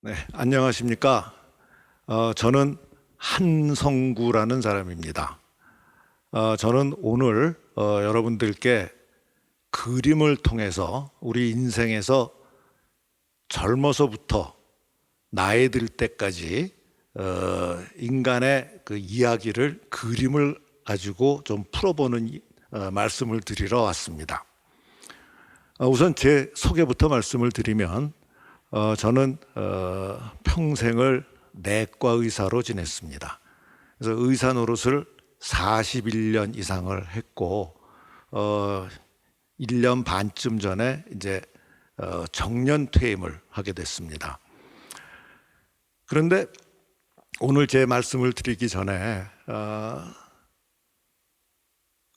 네, 안녕하십니까. 저는 한성구라는 사람입니다. 저는 오늘 여러분들께 그림을 통해서 우리 인생에서 젊어서부터 나이 들 때까지 인간의 그 이야기를 그림을 가지고 좀 풀어보는 말씀을 드리러 왔습니다. 우선 제 소개부터 말씀을 드리면 저는 평생을 내과 의사로 지냈습니다. 그래서 의사 노릇을 41년 이상을 했고 1년 반쯤 전에 이제 정년 퇴임을 하게 됐습니다. 그런데 오늘 제 말씀을 드리기 전에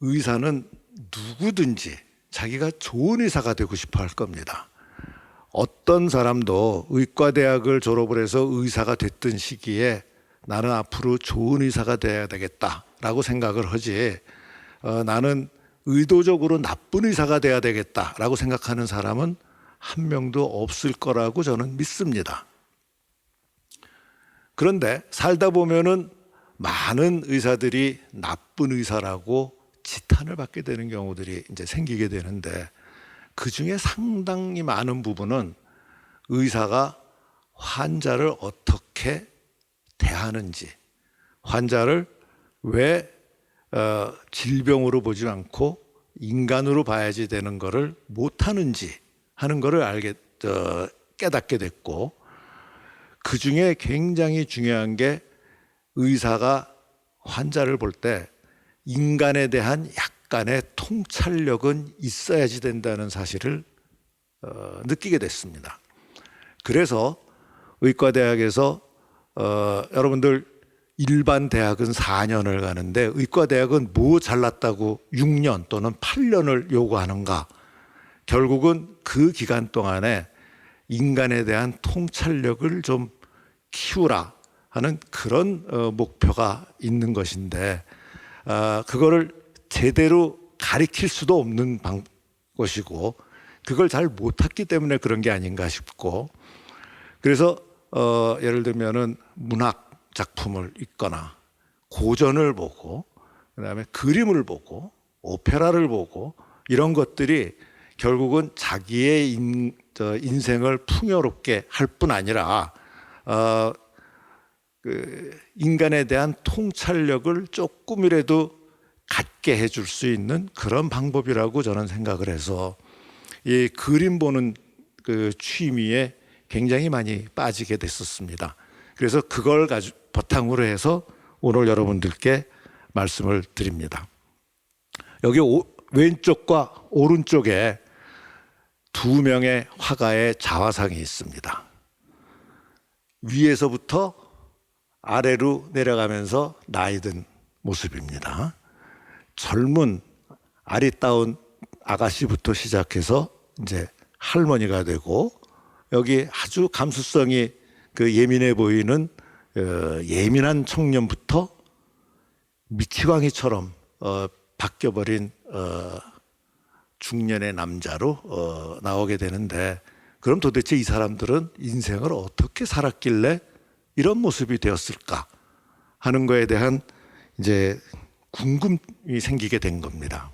의사는 누구든지 자기가 좋은 의사가 되고 싶어 할 겁니다. 어떤 사람도 의과대학을 졸업을 해서 의사가 됐던 시기에 나는 앞으로 좋은 의사가 돼야 되겠다라고 생각을 하지, 나는 의도적으로 나쁜 의사가 돼야 되겠다라고 생각하는 사람은 한 명도 없을 거라고 저는 믿습니다. 그런데 살다 보면은 많은 의사들이 나쁜 의사라고 지탄을 받게 되는 경우들이 이제 생기게 되는데, 그 중에 상당히 많은 부분은 의사가 환자를 어떻게 대하는지, 환자를 왜 질병으로 보지 않고 인간으로 봐야지 되는 것을 못하는지 하는 것을 깨닫게 됐고, 그 중에 굉장히 중요한 게 의사가 환자를 볼 때 인간에 대한 약간의 통찰력은 있어야지 된다는 사실을 느끼게 됐습니다. 그래서 의과대학에서 여러분들 일반 대학은 4년을 가는데 의과대학은 뭐 잘났다고 6년 또는 8년을 요구하는가? 결국은 그 기간 동안에 인간에 대한 통찰력을 좀 키우라 하는 그런 목표가 있는 것인데, 그거를 제대로 가리킬 수도 없는 것이고 그걸 잘 못했기 때문에 그런 게 아닌가 싶고, 그래서 예를 들면은 문학 작품을 읽거나 고전을 보고 그다음에 그림을 보고 오페라를 보고 이런 것들이 결국은 자기의 인생을 풍요롭게 할 뿐 아니라 인간에 대한 통찰력을 조금이라도 갖게 해줄 수 있는 그런 방법이라고 저는 생각을 해서 이 그림 보는 그 취미에 굉장히 많이 빠지게 됐었습니다. 그래서 그걸 바탕으로 해서 오늘 여러분들께 말씀을 드립니다. 여기 왼쪽과 오른쪽에 두 명의 화가의 자화상이 있습니다. 위에서부터 아래로 내려가면서 나이 든 모습입니다. 젊은 아리따운 아가씨부터 시작해서 이제 할머니가 되고, 여기 아주 감수성이 예민해 보이는 예민한 청년부터 미치광이처럼 바뀌어버린 중년의 남자로 나오게 되는데, 그럼 도대체 이 사람들은 인생을 어떻게 살았길래 이런 모습이 되었을까 하는 거에 대한 이제 궁금이 생기게 된 겁니다.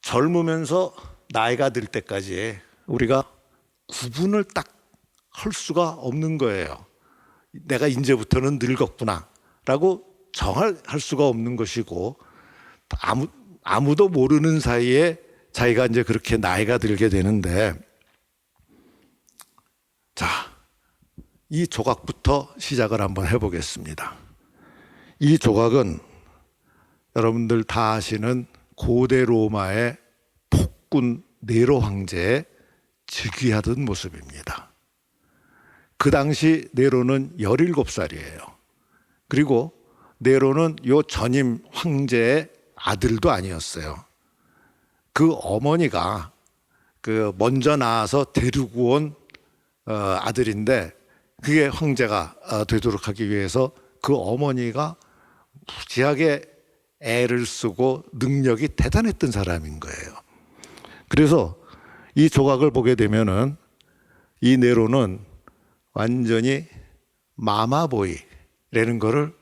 젊으면서 나이가 들 때까지 우리가 구분을 딱 할 수가 없는 거예요. 내가 이제부터는 늙었구나 라고 할 수가 없는 것이고, 아무도 모르는 사이에 자기가 이제 그렇게 나이가 들게 되는데, 자, 이 조각부터 시작을 한번 해보겠습니다. 이 조각은 여러분들 다 아시는 고대 로마의 폭군 네로 황제의 즉위하던 모습입니다. 그 당시 네로는 17살이에요. 그리고 네로는 요 전임 황제의 아들도 아니었어요. 그 어머니가 먼저 낳아서 데리고 온 아들인데, 그게 황제가 되도록 하기 위해서 그 어머니가 무지하게 애를 쓰고 능력이 대단했던 사람인 거예요. 그래서 이 조각을 보게 되면은 이 네로는 완전히 마마보이라는 것을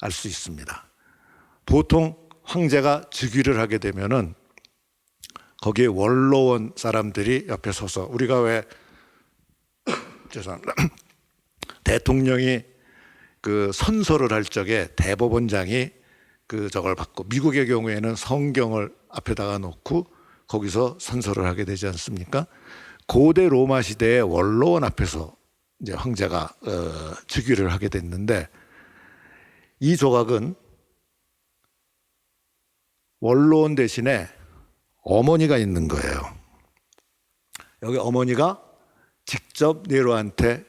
알 수 있습니다. 보통 황제가 즉위를 하게 되면은 거기에 원로원 사람들이 옆에 서서, 우리가 왜 죄송합니다. 대통령이 그 선서를 할 적에 대법원장이 그 저걸 받고, 미국의 경우에는 성경을 앞에다가 놓고 거기서 선서를 하게 되지 않습니까? 고대 로마 시대의 원로원 앞에서 이제 황제가 즉위를 하게 됐는데, 이 조각은 원로원 대신에 어머니가 있는 거예요. 여기 어머니가 직접 네로한테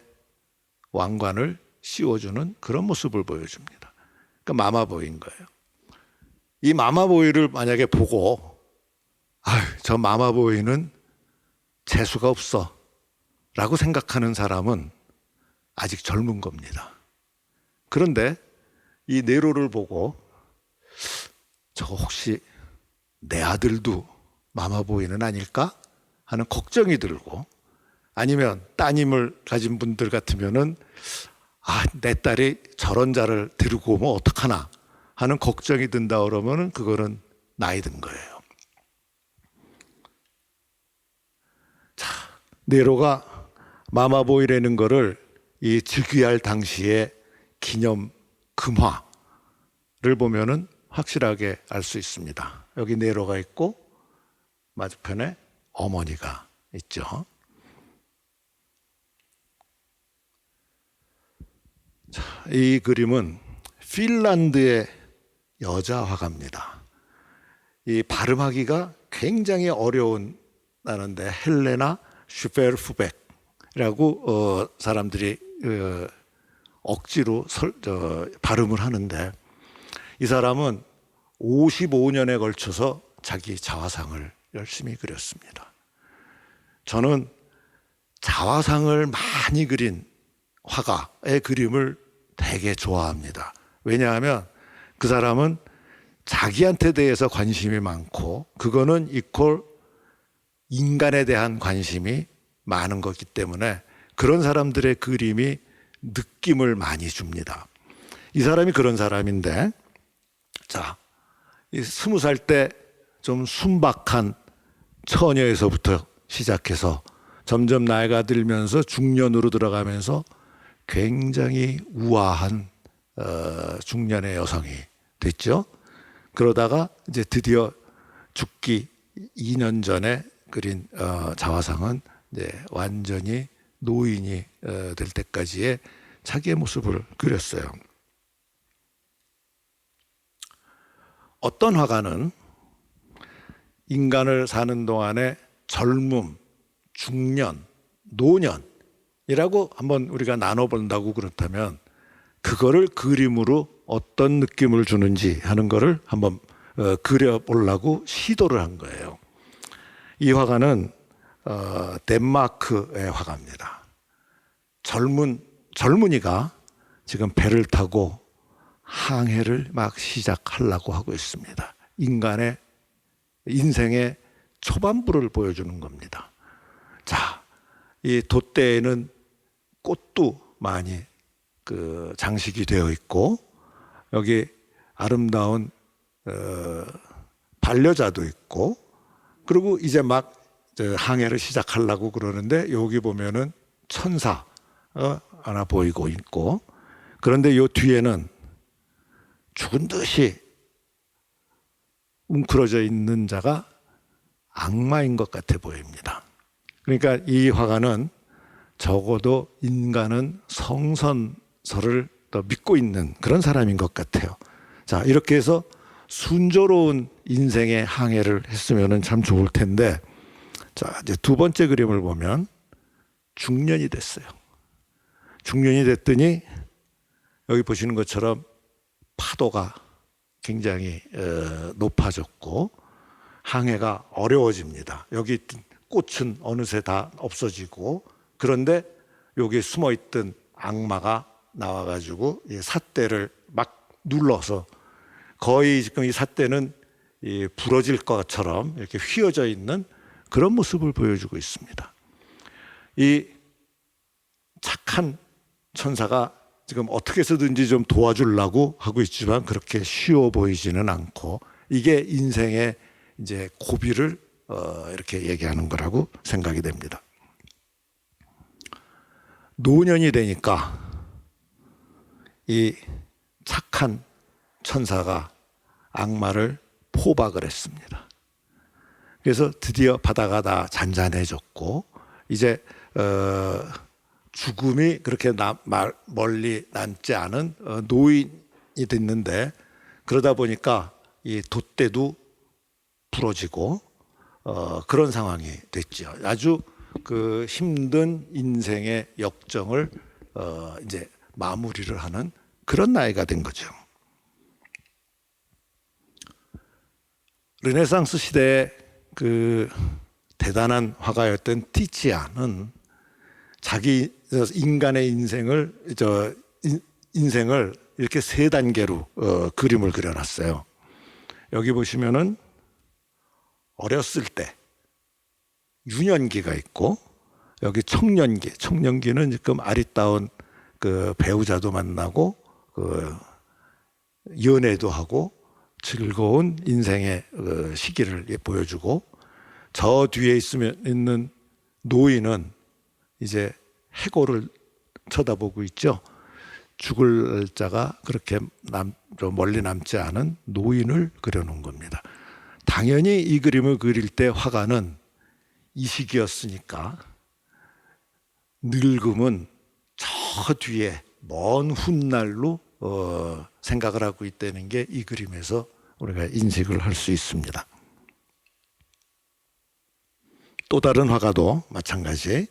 왕관을 씌워주는 그런 모습을 보여줍니다. 그러니까 마마보이인 거예요. 이 마마보이를 만약에 보고 저 마마보이는 재수가 없어 라고 생각하는 사람은 아직 젊은 겁니다. 그런데 이 네로를 보고 저거 혹시 내 아들도 마마보이는 아닐까 하는 걱정이 들고, 아니면 따님을 가진 분들 같으면은 내 딸이 저런 자를 데리고 오면 어떡하나 하는 걱정이 든다 그러면은 그거는 나이 든 거예요. 자, 네로가 마마보이라는 거를 이 즉위할 당시의 기념 금화를 보면은 확실하게 알 수 있습니다. 여기 네로가 있고 맞은편에 어머니가 있죠. 자, 이 그림은 핀란드의 여자 화가입니다. 이 발음하기가 굉장히 어려운 나는데 헬레나 슈페르후백이라고 사람들이 억지로 발음을 하는데, 이 사람은 55년에 걸쳐서 자기 자화상을 열심히 그렸습니다. 저는 자화상을 많이 그린 화가의 그림을 되게 좋아합니다. 왜냐하면 그 사람은 자기한테 대해서 관심이 많고, 그거는 이퀄 인간에 대한 관심이 많은 거기 때문에 그런 사람들의 그림이 느낌을 많이 줍니다. 이 사람이 그런 사람인데, 자, 20살 때 좀 순박한 처녀에서부터 시작해서 점점 나이가 들면서 중년으로 들어가면서 굉장히 우아한 중년의 여성이 됐죠. 그러다가 이제 드디어 죽기 2년 전에 그린 자화상은 이제 완전히 노인이 될 때까지의 자기의 모습을 그렸어요. 어떤 화가는 인간을 사는 동안에 젊음, 중년, 노년이라고 한번 우리가 나눠본다고 그렇다면, 그거를 그림으로 어떤 느낌을 주는지 하는 거를 한번 그려보려고 시도를 한 거예요. 이 화가는 덴마크의 화가입니다. 젊은이가 지금 배를 타고 항해를 막 시작하려고 하고 있습니다. 인생의 초반부를 보여주는 겁니다. 자, 이 돛대에는 꽃도 많이 장식이 되어 있고, 여기 아름다운 반려자도 있고, 그리고 이제 막 항해를 시작하려고 그러는데, 여기 보면은 천사 하나 보이고 있고, 그런데 요 뒤에는 죽은 듯이 웅크러져 있는 자가 악마인 것 같아 보입니다. 그러니까 이 화가는 적어도 인간은 성선설을 더 믿고 있는 그런 사람인 것 같아요. 자, 이렇게 해서 순조로운 인생의 항해를 했으면 참 좋을 텐데, 자, 이제 두 번째 그림을 보면 중년이 됐어요. 중년이 됐더니 여기 보시는 것처럼 파도가 굉장히 높아졌고 항해가 어려워집니다. 여기 있던 꽃은 어느새 다 없어지고, 그런데 여기에 숨어있던 악마가 나와가지고 이 삿대를 막 눌러서 거의 지금 이 삿대는 부러질 것처럼 이렇게 휘어져 있는 그런 모습을 보여주고 있습니다. 이 착한 천사가 지금 어떻게 해서든지 좀 도와주려고 하고 있지만 그렇게 쉬워 보이지는 않고, 이게 인생의 이제 고비를 이렇게 얘기하는 거라고 생각이 됩니다. 노년이 되니까 이 착한 천사가 악마를 포박을 했습니다. 그래서 드디어 바다가 다 잔잔해졌고, 이제 죽음이 그렇게 멀리 남지 않은 노인이 됐는데, 그러다 보니까 이 돛대도 부러지고 그런 상황이 됐죠. 아주 그 힘든 인생의 역정을 이제 마무리를 하는 그런 나이가 된 거죠. 르네상스 시대의 그 대단한 화가였던 티치안은 자기 인간의 인생을 이렇게 세 단계로 그림을 그려놨어요. 여기 보시면은 어렸을 때 유년기가 있고, 여기 청년기는 지금 아리따운 그 배우자도 만나고 그 연애도 하고 즐거운 인생의 시기를 보여주고, 저 뒤에 있는 노인은 이제 해고를 쳐다보고 있죠. 죽을 자가 그렇게 멀리 남지 않은 노인을 그려놓은 겁니다. 당연히 이 그림을 그릴 때 화가는 이 시기였으니까 늙음은 저 뒤에 먼 훗날로 생각을 하고 있다는 게 이 그림에서 우리가 인식을 할 수 있습니다. 또 다른 화가도 마찬가지,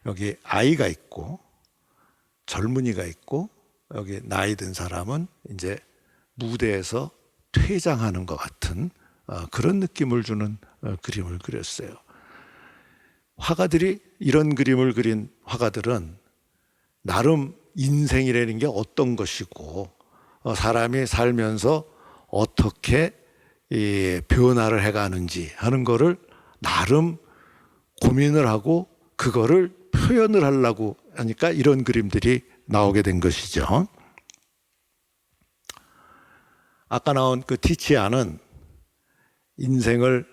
여기 아이가 있고 젊은이가 있고, 여기 나이 든 사람은 이제 무대에서 퇴장하는 것 같은 그런 느낌을 주는 그림을 그렸어요. 화가들이, 이런 그림을 그린 화가들은 나름 인생이라는 게 어떤 것이고 사람이 살면서 어떻게 변화를 해가는지 하는 거를 나름 고민을 하고 그거를 표현을 하려고 하니까 이런 그림들이 나오게 된 것이죠. 아까 나온 그 티치안은 인생을,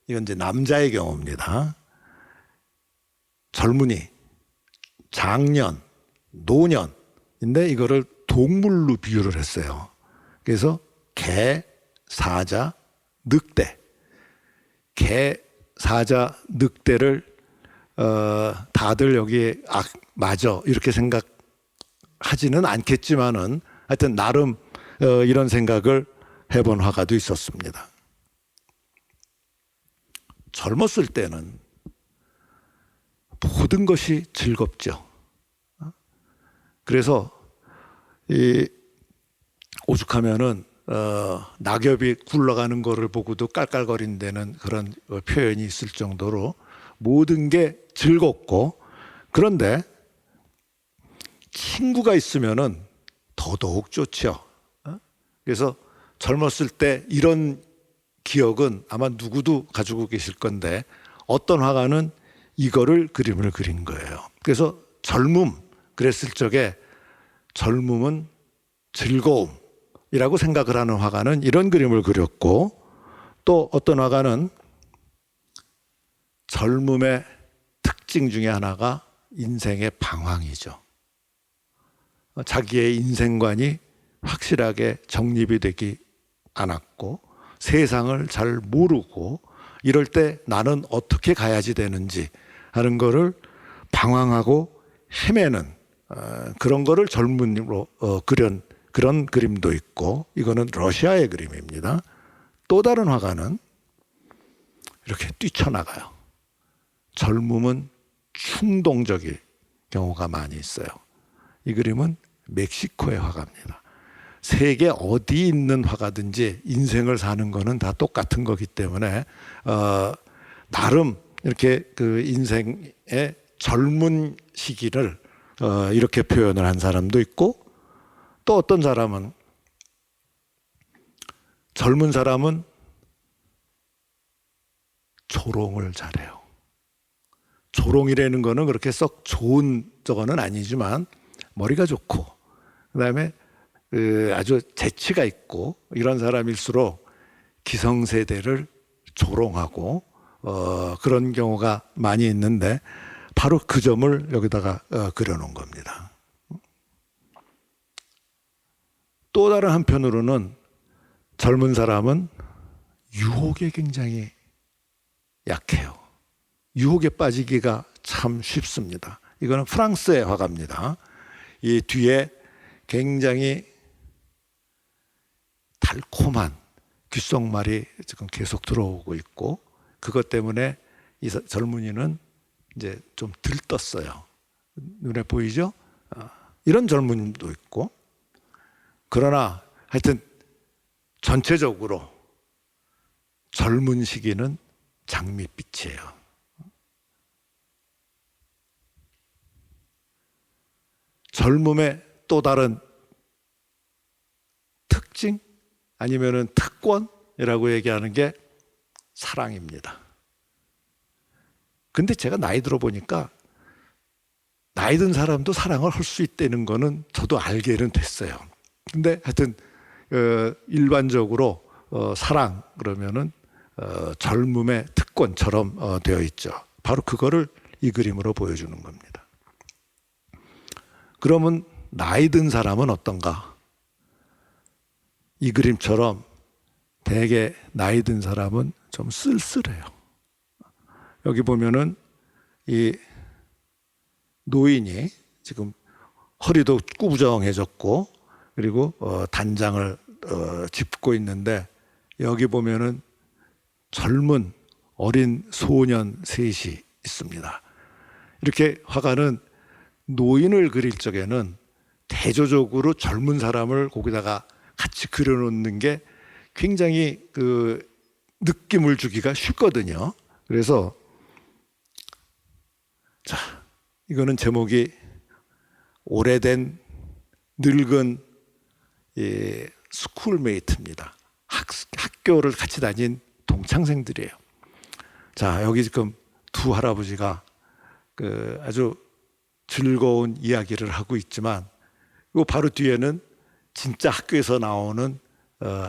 이건 이제 남자의 경우입니다. 젊은이, 장년, 노년인데 이거를 동물로 비유를 했어요. 그래서 개, 사자, 늑대. 개, 사자, 늑대를 다들 여기에 맞아 이렇게 생각하지는 않겠지만은 하여튼 나름 이런 생각을 해본 화가도 있었습니다. 젊었을 때는 모든 것이 즐겁죠. 그래서 오죽하면은 낙엽이 굴러가는 거를 보고도 깔깔거린다는 그런 표현이 있을 정도로 모든 게 즐겁고, 그런데 친구가 있으면은 더더욱 좋죠. 그래서 젊었을 때 이런 기억은 아마 누구도 가지고 계실 건데, 어떤 화가는 이거를 그림을 그린 거예요. 그래서 젊음, 그랬을 적에 젊음은 즐거움이라고 생각을 하는 화가는 이런 그림을 그렸고, 또 어떤 화가는 젊음의 특징 중에 하나가 인생의 방황이죠. 자기의 인생관이 확실하게 정립이 되지 않았고 세상을 잘 모르고 이럴 때 나는 어떻게 가야지 되는지 하는 거를 방황하고 헤매는 그런 거를 젊음으로 그린 그런 그림도 있고, 이거는 러시아의 그림입니다. 또 다른 화가는 이렇게 뛰쳐나가요. 젊음은 충동적일 경우가 많이 있어요. 이 그림은 멕시코의 화가입니다. 세계 어디 있는 화가든지 인생을 사는 거는 다 똑같은 거기 때문에 나름 이렇게 그 인생의 젊은 시기를 이렇게 표현을 한 사람도 있고, 또 어떤 사람은 젊은 사람은 조롱을 잘해요. 조롱이라는 거는 그렇게 썩 좋은 저거는 아니지만 머리가 좋고 그다음에 아주 재치가 있고 이런 사람일수록 기성세대를 조롱하고 그런 경우가 많이 있는데 바로 그 점을 여기다가 그려놓은 겁니다. 또 다른 한편으로는 젊은 사람은 유혹에 굉장히 약해요. 유혹에 빠지기가 참 쉽습니다. 이거는 프랑스의 화가입니다. 이 뒤에 굉장히 달콤한 귓속말이 지금 계속 들어오고 있고 그것 때문에 이 젊은이는 이제 좀 들떴어요. 눈에 보이죠? 이런 젊은이도 있고 그러나 하여튼 전체적으로 젊은 시기는 장밋빛이에요. 젊음의 또 다른 특징 아니면은 특권이라고 얘기하는 게 사랑입니다. 근데 제가 나이 들어 보니까 나이 든 사람도 사랑을 할 수 있다는 거는 저도 알게는 됐어요. 근데 하여튼 일반적으로 사랑 그러면은 젊음의 특권처럼 되어 있죠. 바로 그거를 이 그림으로 보여주는 겁니다. 그러면 나이 든 사람은 어떤가? 이 그림처럼 대개 나이 든 사람은 좀 쓸쓸해요. 여기 보면은 이 노인이 지금 허리도 꾸부정해졌고 그리고 단장을 짚고 있는데 여기 보면은 젊은 어린 소년 셋이 있습니다. 이렇게 화가는 노인을 그릴 적에는 대조적으로 젊은 사람을 거기다가 같이 그려놓는 게 굉장히 그 느낌을 주기가 쉽거든요. 그래서 자, 이거는 제목이 오래된 늙은 스쿨메이트입니다. 학교를 같이 다닌 동창생들이에요. 자, 여기 지금 두 할아버지가 아주 즐거운 이야기를 하고 있지만 이 바로 뒤에는 진짜 학교에서 나오는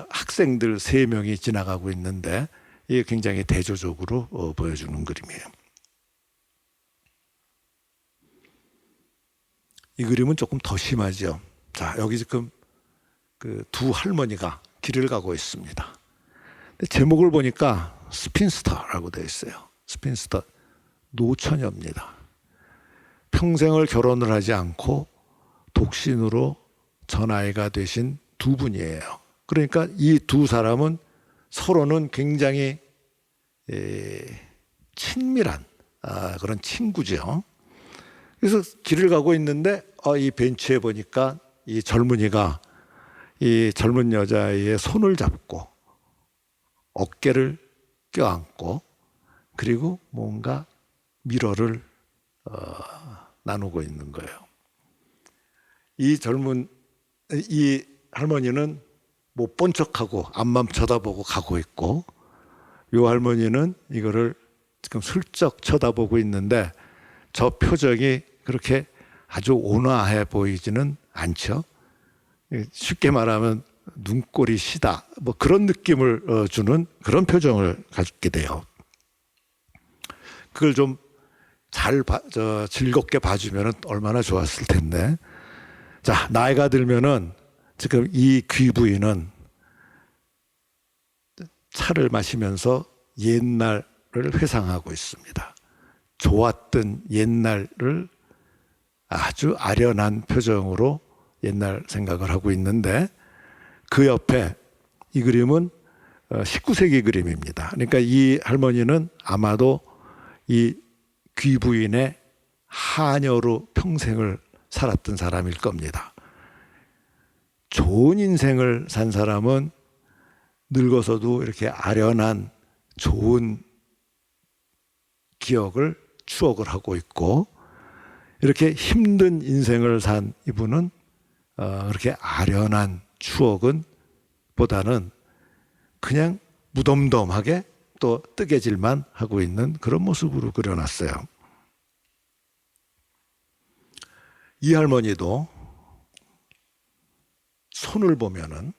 학생들 3명이 지나가고 있는데 이게 굉장히 대조적으로 보여주는 그림이에요. 이 그림은 조금 더 심하죠. 자, 여기 지금 그 두 할머니가 길을 가고 있습니다. 근데 제목을 보니까 스핀스터라고 되어 있어요. 스핀스터, 노처녀입니다. 평생을 결혼을 하지 않고 독신으로 전아이가 되신 두 분이에요. 그러니까 이 두 사람은 서로는 굉장히 친밀한 그런 친구죠. 그래서 길을 가고 있는데 이 벤치에 보니까 이 젊은이가 이 젊은 여자의 손을 잡고 어깨를 껴안고 그리고 뭔가 미러를 나누고 있는 거예요. 이 할머니는 못 본 척하고 앞만 쳐다보고 가고 있고 이 할머니는 이거를 지금 슬쩍 쳐다보고 있는데 저 표정이 그렇게 아주 온화해 보이지는 않죠. 쉽게 말하면 눈꼴이 시다 뭐 그런 느낌을 주는 그런 표정을 갖게 돼요. 그걸 좀 잘 즐겁게 봐주면 얼마나 좋았을 텐데. 자, 나이가 들면은 지금 이 귀부인은 차를 마시면서 옛날을 회상하고 있습니다. 좋았던 옛날을 아주 아련한 표정으로 옛날 생각을 하고 있는데 그 옆에 이 그림은 19세기 그림입니다. 그러니까 이 할머니는 아마도 이 귀부인의 하녀로 평생을 살았던 사람일 겁니다. 좋은 인생을 산 사람은 늙어서도 이렇게 아련한 좋은 기억을 추억을 하고 있고 이렇게 힘든 인생을 산 이분은 그렇게 아련한 추억은 보다는 그냥 무덤덤하게 또 뜨개질만 하고 있는 그런 모습으로 그려놨어요. 이 할머니도 손을 보면은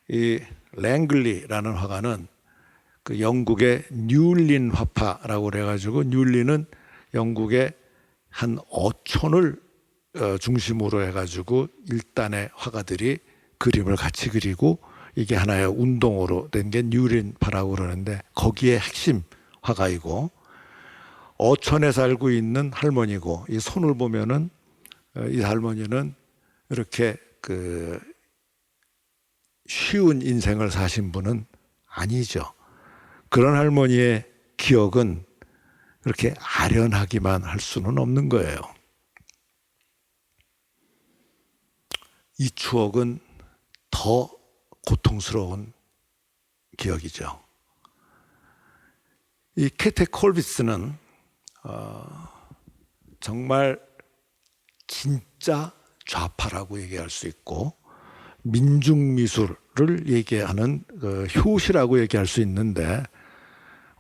이 랭글리라는 화가는 그 영국의 뉴린 화파라고 그래가지고, 뉴린은 영국의 한 어촌을 중심으로 해가지고 일단의 화가들이 그림을 같이 그리고 이게 하나의 운동으로 된 게 뉴린파라고 그러는데, 거기에 핵심 화가이고, 어촌에 살고 있는 할머니고, 이 손을 보면은 이 할머니는 이렇게 그 쉬운 인생을 사신 분은 아니죠. 그런 할머니의 기억은 그렇게 아련하기만 할 수는 없는 거예요. 이 추억은 더 고통스러운 기억이죠. 이 케테 콜비스는 정말 진짜 좌파라고 얘기할 수 있고, 민중미술을 얘기하는 효시라고 얘기할 수 있는데,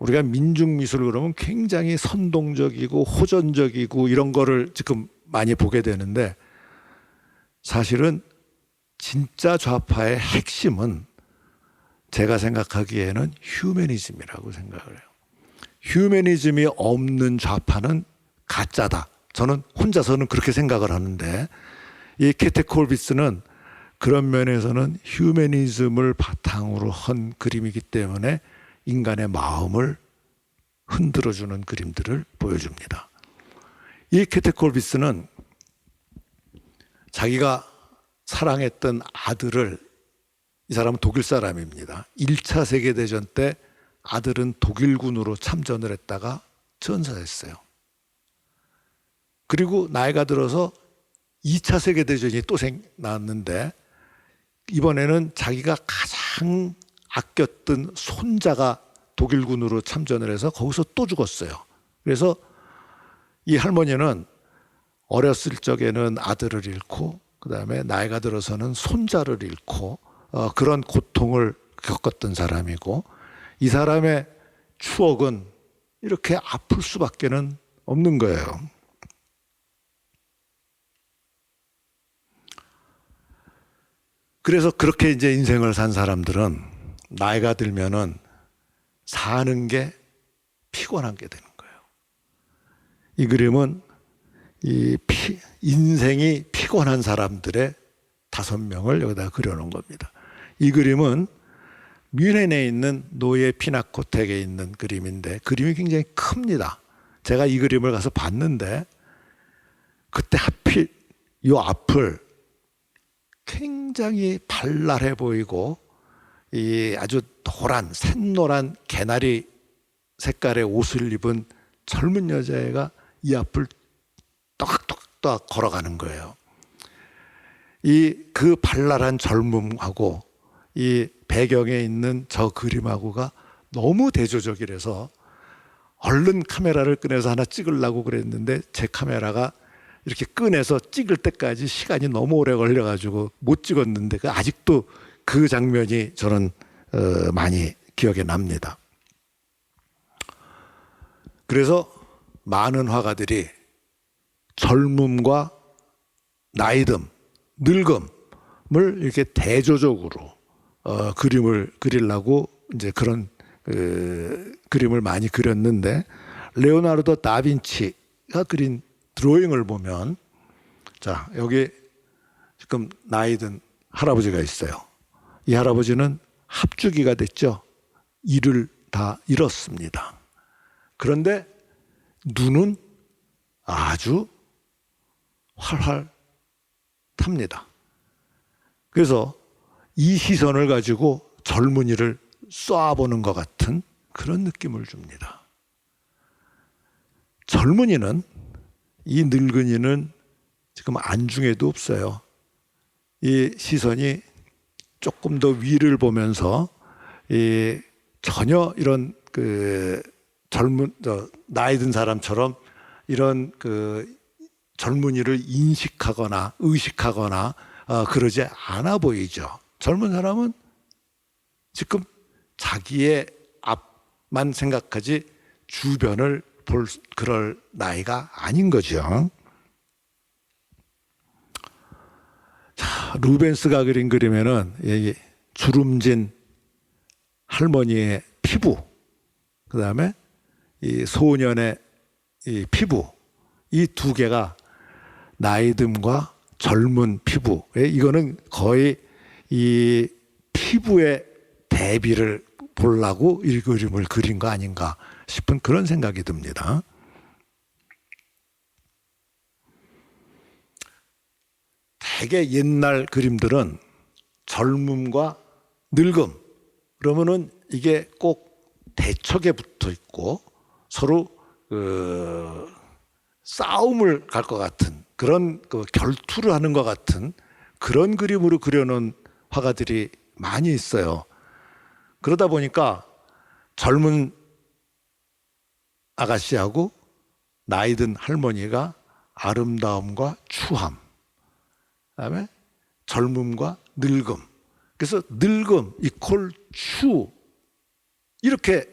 우리가 민중미술 그러면 굉장히 선동적이고 호전적이고 이런 거를 지금 많이 보게 되는데, 사실은 진짜 좌파의 핵심은 제가 생각하기에는 휴머니즘이라고 생각을 해요. 휴머니즘이 없는 좌파는 가짜다. 저는 혼자서는 그렇게 생각을 하는데, 이 케테 콜비스는 그런 면에서는 휴머니즘을 바탕으로 한 그림이기 때문에 인간의 마음을 흔들어주는 그림들을 보여줍니다. 이 케테 콜비스는 자기가 사랑했던 아들을, 이 사람은 독일 사람입니다. 1차 세계대전 때 아들은 독일군으로 참전을 했다가 전사했어요. 그리고 나이가 들어서 2차 세계대전이 또 나왔는데, 이번에는 자기가 가장 아꼈던 손자가 독일군으로 참전을 해서 거기서 또 죽었어요. 그래서 이 할머니는 어렸을 적에는 아들을 잃고, 그 다음에 나이가 들어서는 손자를 잃고, 그런 고통을 겪었던 사람이고, 이 사람의 추억은 이렇게 아플 수밖에는 없는 거예요. 그래서 그렇게 이제 인생을 산 사람들은 나이가 들면은 사는 게 피곤한 게 되는 거예요. 이 그림은 인생이 피곤한 사람들의 5명을 여기다 그려놓은 겁니다. 이 그림은 뮌헨에 있는 노예 피나코텍에 있는 그림인데, 그림이 굉장히 큽니다. 제가 이 그림을 가서 봤는데, 그때 하필 이 앞을 굉장히 발랄해 보이고 이 아주 샛노란 개나리 색깔의 옷을 입은 젊은 여자애가 이 앞을 또각또각 걸어가는 거예요. 그 발랄한 젊음하고 이 배경에 있는 저 그림하고가 너무 대조적이라서 얼른 카메라를 꺼내서 하나 찍으려고 그랬는데, 제 카메라가 이렇게 꺼내서 찍을 때까지 시간이 너무 오래 걸려가지고 못 찍었는데, 아직도 그 장면이 저는 많이 기억에 납니다. 그래서 많은 화가들이 젊음과 나이듦, 늙음을 이렇게 대조적으로 그림을 그리려고 이제 그런 그림을 많이 그렸는데, 레오나르도 다빈치가 그린 드로잉을 보면, 자, 여기 지금 나이 든 할아버지가 있어요. 이 할아버지는 합주기가 됐죠. 이를 다 잃었습니다. 그런데 눈은 아주 활활 탑니다. 그래서 이 시선을 가지고 젊은이를 쏴보는 것 같은 그런 느낌을 줍니다. 젊은이는, 이 늙은이는 지금 안중에도 없어요. 이 시선이 조금 더 위를 보면서 전혀 이런 나이 든 사람처럼 이런 젊은이를 인식하거나 의식하거나 그러지 않아 보이죠. 젊은 사람은 지금 자기의 앞만 생각하지 주변을 볼 그럴 나이가 아닌 거죠. 루벤스가 그린 그림에는 이 주름진 할머니의 피부, 그 다음에 이 소년의 이 피부, 이 두 개가 나이 듦과 젊은 피부, 이거는 거의 이 피부의 대비를 보려고 이 그림을 그린 거 아닌가 싶은 그런 생각이 듭니다. 되게 옛날 그림들은 젊음과 늙음, 그러면은 이게 꼭 대척에 붙어 있고 서로 싸움을 갈 것 같은 그런 결투를 하는 것 같은 그런 그림으로 그려놓은 화가들이 많이 있어요. 그러다 보니까 젊은 아가씨하고 나이 든 할머니가 아름다움과 추함, 그다음에 젊음과 늙음, 그래서 늙음 이퀄 추, 이렇게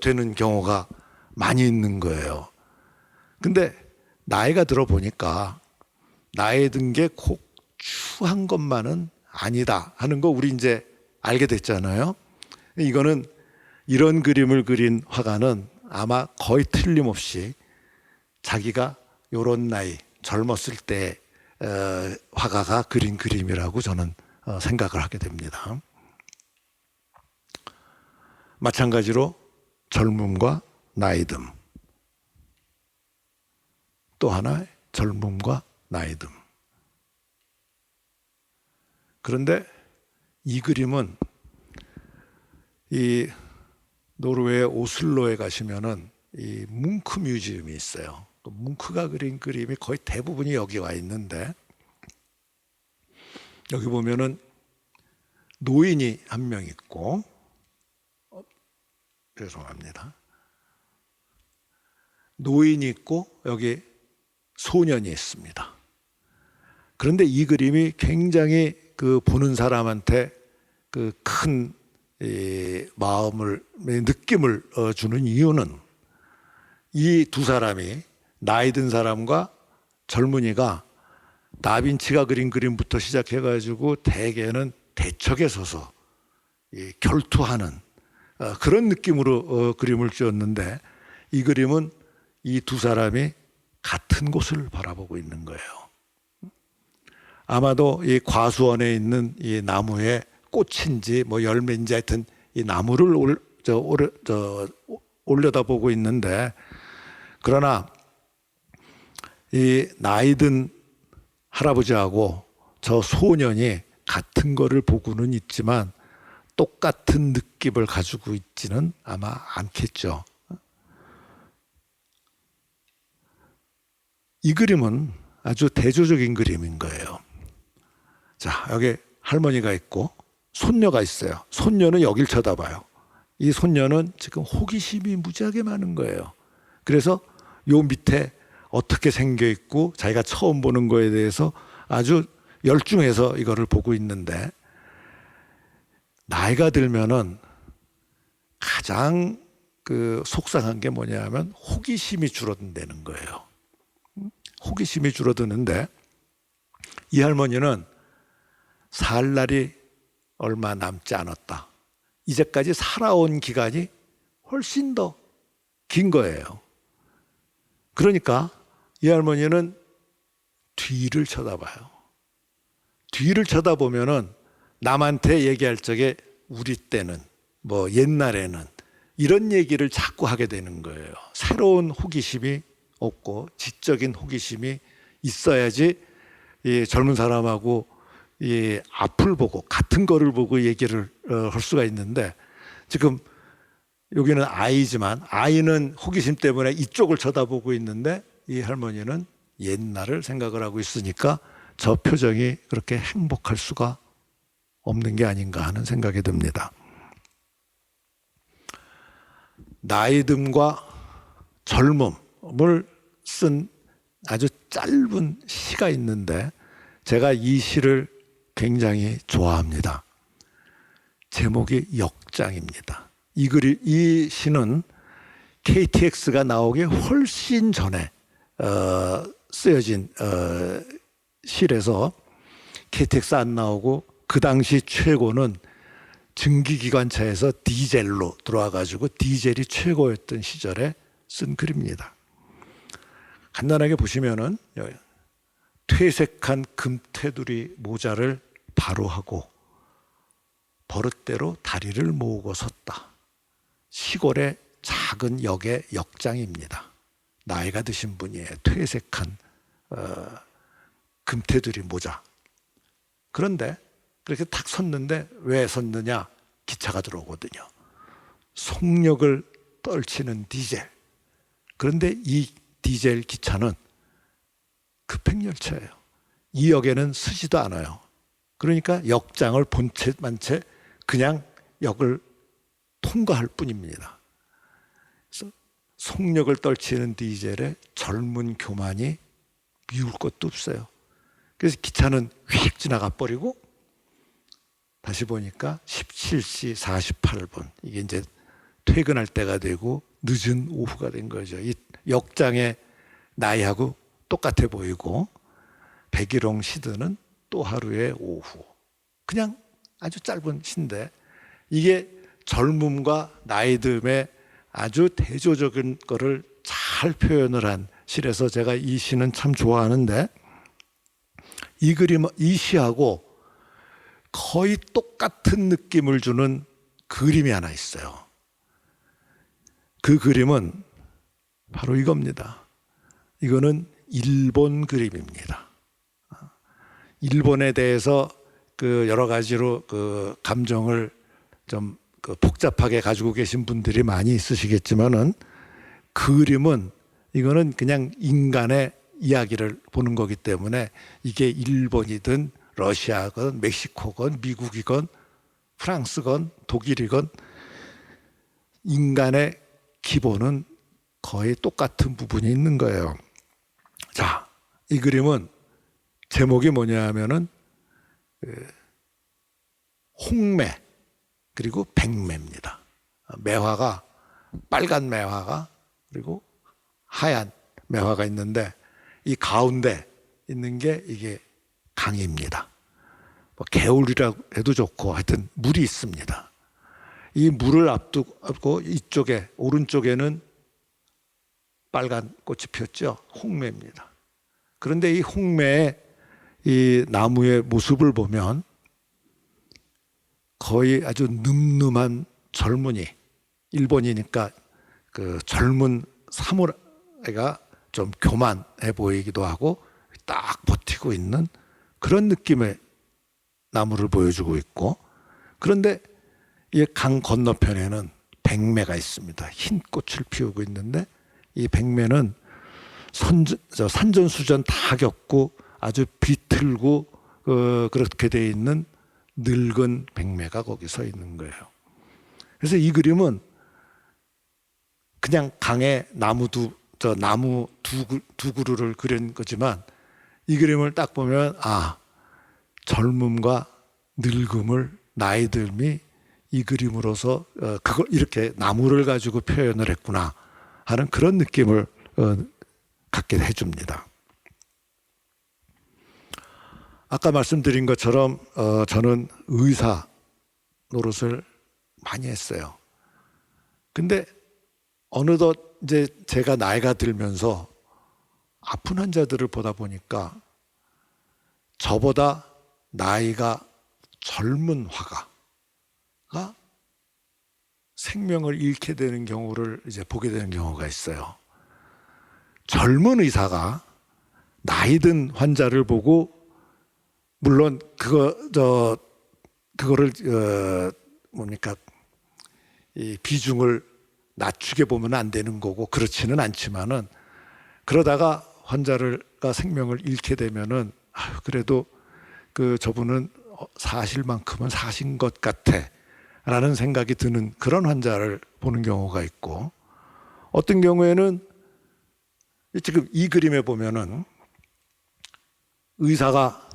되는 경우가 많이 있는 거예요. 근데 나이가 들어 보니까 나이 든 게 꼭 추한 것만은 아니다 하는 거 우리 이제 알게 됐잖아요. 이거는 이런 그림을 그린 화가는 아마 거의 틀림없이 자기가 요런 나이 젊었을 때 화가가 그린 그림이라고 저는 생각을 하게 됩니다. 마찬가지로 젊음과 나이듦, 또 하나의 젊음과 나이듦. 그런데 이 그림은 이 노르웨이 오슬로에 가시면은 이 뭉크 뮤지엄이 있어요. 뭉크가 그린 그림이 거의 대부분이 여기 와 있는데, 여기 보면은 노인이 한 명 있고, 죄송합니다. 노인이 있고 여기 소년이 있습니다. 그런데 이 그림이 굉장히 보는 사람한테 큰 마음을, 느낌을 주는 이유는 이 두 사람이, 나이 든 사람과 젊은이가 다빈치가 그린 그림부터 시작해가지고 대개는 대척에 서서 결투하는 그런 느낌으로 그림을 지었는데, 이 그림은 이 두 사람이 같은 곳을 바라보고 있는 거예요. 아마도 이 과수원에 있는 이 나무에 꽃인지 뭐 열매인지 하여튼 이 나무를 올려다보고 있는데, 그러나 이 나이 든 할아버지하고 저 소년이 같은 거를 보고는 있지만 똑같은 느낌을 가지고 있지는 아마 않겠죠. 이 그림은 아주 대조적인 그림인 거예요. 자, 여기 할머니가 있고 손녀가 있어요. 손녀는 여길 쳐다봐요. 이 손녀는 지금 호기심이 무지하게 많은 거예요. 그래서 요 밑에 어떻게 생겨 있고 자기가 처음 보는 거에 대해서 아주 열중해서 이거를 보고 있는데, 나이가 들면은 가장 속상한 게 뭐냐면 호기심이 줄어든다는 거예요. 호기심이 줄어드는데, 이 할머니는 살 날이 얼마 남지 않았다. 이제까지 살아온 기간이 훨씬 더 긴 거예요. 그러니까 이 할머니는 뒤를 쳐다봐요. 뒤를 쳐다보면은 남한테 얘기할 적에 우리 때는 뭐 옛날에는 이런 얘기를 자꾸 하게 되는 거예요. 새로운 호기심이 없고 지적인 호기심이 있어야지 이 젊은 사람하고 이 앞을 보고 같은 거를 보고 얘기를 할 수가 있는데, 지금 여기는 아이지만 아이는 호기심 때문에 이쪽을 쳐다보고 있는데 이 할머니는 옛날을 생각을 하고 있으니까 저 표정이 그렇게 행복할 수가 없는 게 아닌가 하는 생각이 듭니다. 나이듦과 젊음을 쓴 아주 짧은 시가 있는데 제가 이 시를 굉장히 좋아합니다. 제목이 역장입니다. 이 시는 KTX가 나오기 훨씬 전에 쓰여진 시라서 KTX 안 나오고 그 당시 최고는 증기기관차에서 디젤로 들어와가지고 디젤이 최고였던 시절에 쓴 글입니다. 간단하게 보시면은 퇴색한 금테두리 모자를 바로 하고 버릇대로 다리를 모으고 섰다. 시골의 작은 역의 역장입니다. 나이가 드신 분이에요. 퇴색한 금테두리 모자. 그런데 그렇게 탁 섰는데 왜 섰느냐? 기차가 들어오거든요. 속력을 떨치는 디젤. 그런데 이 디젤 기차는 급행열차예요. 이 역에는 서지도 않아요. 그러니까 역장을 본 채만 채 그냥 역을 통과할 뿐입니다. 그래서 속력을 떨치는 디젤에 젊은 교만이 미울 것도 없어요. 그래서 기차는 휙 지나가 버리고 다시 보니까 17시 48분 이게 이제 퇴근할 때가 되고 늦은 오후가 된 거죠. 이 역장의 나이하고 똑같아 보이고 백일홍 시드는 또 하루의 오후. 그냥 아주 짧은 시인데 이게 젊음과 나이듦의 아주 대조적인 거를 잘 표현을 한 시라서 제가 이 시는 참 좋아하는데 이 그림, 이 시하고 거의 똑같은 느낌을 주는 그림이 하나 있어요. 그 그림은 바로 이겁니다. 이거는 일본 그림입니다. 일본에 대해서 그 여러 가지로 그 감정을 좀 그 복잡하게 가지고 계신 분들이 많이 있으시겠지만은 그림은 이거는 그냥 인간의 이야기를 보는 거기 때문에 이게 일본이든 러시아건 멕시코건 미국이건 프랑스건 독일이건 인간의 기본은 거의 똑같은 부분이 있는 거예요. 자, 이 그림은 제목이 뭐냐 하면은 홍매 그리고 백매입니다. 매화가 빨간 매화가 그리고 하얀 매화가 있는데 이 가운데 있는 게 이게 강입니다. 뭐 개울이라고 해도 좋고 하여튼 물이 있습니다. 이 물을 앞두고 이쪽에 오른쪽에는 빨간 꽃이 피었죠. 홍매입니다. 그런데 이 홍매의 이 나무의 모습을 보면 거의 아주 늠름한 젊은이, 일본이니까 그 젊은 사무라이가 좀 교만해 보이기도 하고 딱 버티고 있는 그런 느낌의 나무를 보여주고 있고, 그런데 이 강 건너편에는 백매가 있습니다. 흰 꽃을 피우고 있는데 이 백매는 산전수전 다 겪고 아주 비틀고 그렇게 돼 있는 늙은 백매가 거기 서 있는 거예요. 그래서 이 그림은 그냥 강에 나무 두 그루를 그린 거지만 이 그림을 딱 보면 아, 젊음과 늙음을 나이듦이 이 그림으로서 그걸 이렇게 나무를 가지고 표현을 했구나 하는 그런 느낌을 갖게 해줍니다. 아까 말씀드린 것처럼 저는 의사 노릇을 많이 했어요. 근데 어느덧 이제 제가 나이가 들면서 아픈 환자들을 보다 보니까 저보다 나이가 젊은 화가가 생명을 잃게 되는 경우를 이제 보게 되는 경우가 있어요. 젊은 의사가 나이 든 환자를 보고 물론 그거를 뭡니까 이 비중을 낮추게 보면 안 되는 거고 그렇지는 않지만은 그러다가 환자가 생명을 잃게 되면은 아유, 그래도 그 저분은 사실만큼은 사신 것 같아라는 생각이 드는 그런 환자를 보는 경우가 있고, 어떤 경우에는 지금 이 그림에 보면은 의사가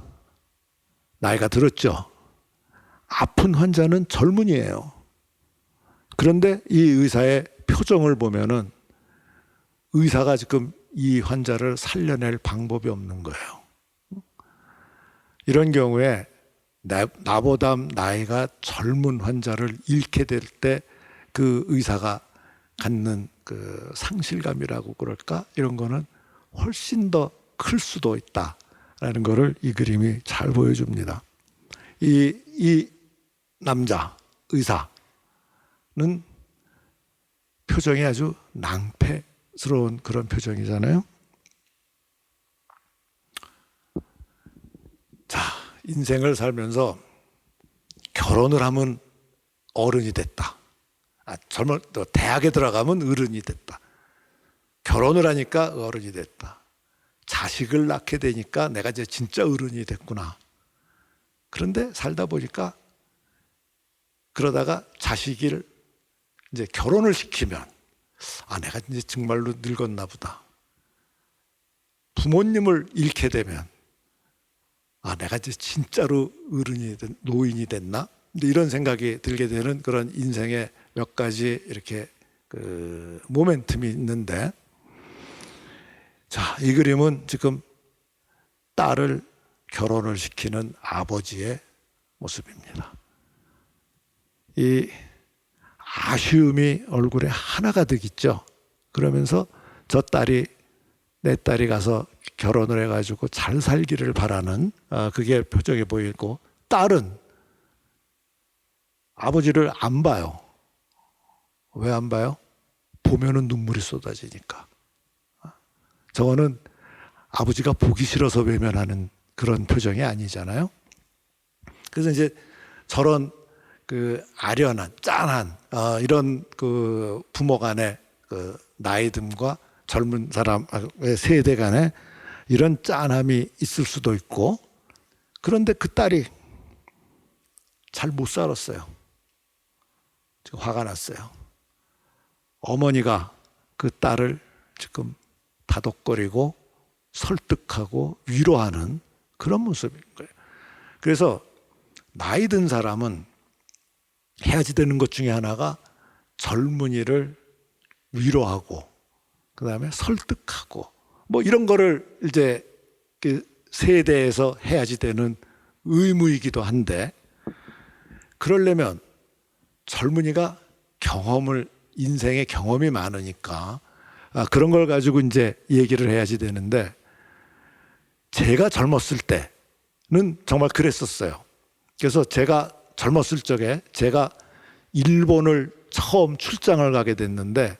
나이가 들었죠. 아픈 환자는 젊은이에요. 그런데 이 의사의 표정을 보면은 의사가 지금 이 환자를 살려낼 방법이 없는 거예요. 이런 경우에 나보다 나이가 젊은 환자를 잃게 될 때 그 의사가 갖는 그 상실감이라고 그럴까? 이런 거는 훨씬 더 클 수도 있다라는 거를 이 그림이 잘 보여줍니다. 이 남자 의사는 표정이 아주 낭패스러운 그런 표정이잖아요. 자, 인생을 살면서 결혼을 하면 어른이 됐다. 또 대학에 들어가면 어른이 됐다. 결혼을 하니까 어른이 됐다. 자식을 낳게 되니까 내가 이제 진짜 어른이 됐구나. 그런데 살다 보니까 그러다가 자식을 이제 결혼을 시키면 내가 이제 정말로 늙었나 보다. 부모님을 잃게 되면 내가 이제 진짜로 노인이 됐나? 이런 생각이 들게 되는 그런 인생의 몇 가지 이렇게 그 모멘텀이 있는데, 자, 이 그림은 지금 딸을 결혼을 시키는 아버지의 모습입니다. 이 아쉬움이 얼굴에 하나가득 있죠. 그러면서 내 딸이 가서 결혼을 해가지고 잘 살기를 바라는 그게 표정이 보이고, 딸은 아버지를 안 봐요. 왜 안 봐요? 보면은 눈물이 쏟아지니까. 저거는 아버지가 보기 싫어서 외면하는 그런 표정이 아니잖아요. 그래서 이제 저런 그 아련한, 짠한 이런 그 부모 간의 그 나이듦과 젊은 사람의 세대 간에 이런 짠함이 있을 수도 있고, 그런데 그 딸이 잘 못 살았어요. 지금 화가 났어요. 어머니가 그 딸을 지금 다독거리고 설득하고 위로하는 그런 모습인 거예요. 그래서 나이 든 사람은 해야지 되는 것 중에 하나가 젊은이를 위로하고 그 다음에 설득하고 뭐 이런 거를 이제 그 세대에서 해야지 되는 의무이기도 한데, 그러려면 젊은이가 인생의 경험이 많으니까 그런 걸 가지고 이제 얘기를 해야지 되는데, 제가 젊었을 때는 정말 그랬었어요. 그래서 제가 젊었을 적에 제가 일본을 처음 출장을 가게 됐는데,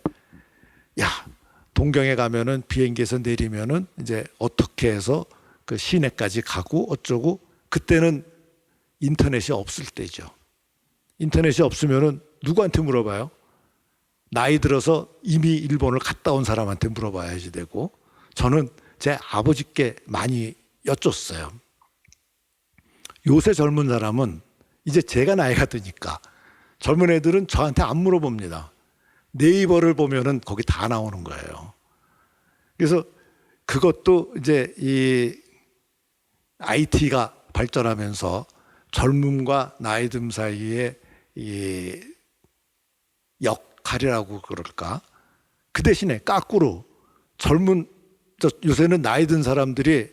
동경에 가면은 비행기에서 내리면은 이제 어떻게 해서 그 시내까지 가고 어쩌고, 그때는 인터넷이 없을 때죠. 인터넷이 없으면은 누구한테 물어봐요? 나이 들어서 이미 일본을 갔다 온 사람한테 물어봐야지 되고, 저는 제 아버지께 많이 여쭸어요. 요새 젊은 사람은 이제 제가 나이가 드니까 젊은 애들은 저한테 안 물어봅니다. 네이버를 보면은 거기 다 나오는 거예요. 그래서 그것도 이제 이 IT가 발전하면서 젊음과 나이듦 사이에 이 역할이라고 그럴까? 그 대신에 거꾸로 요새는 나이 든 사람들이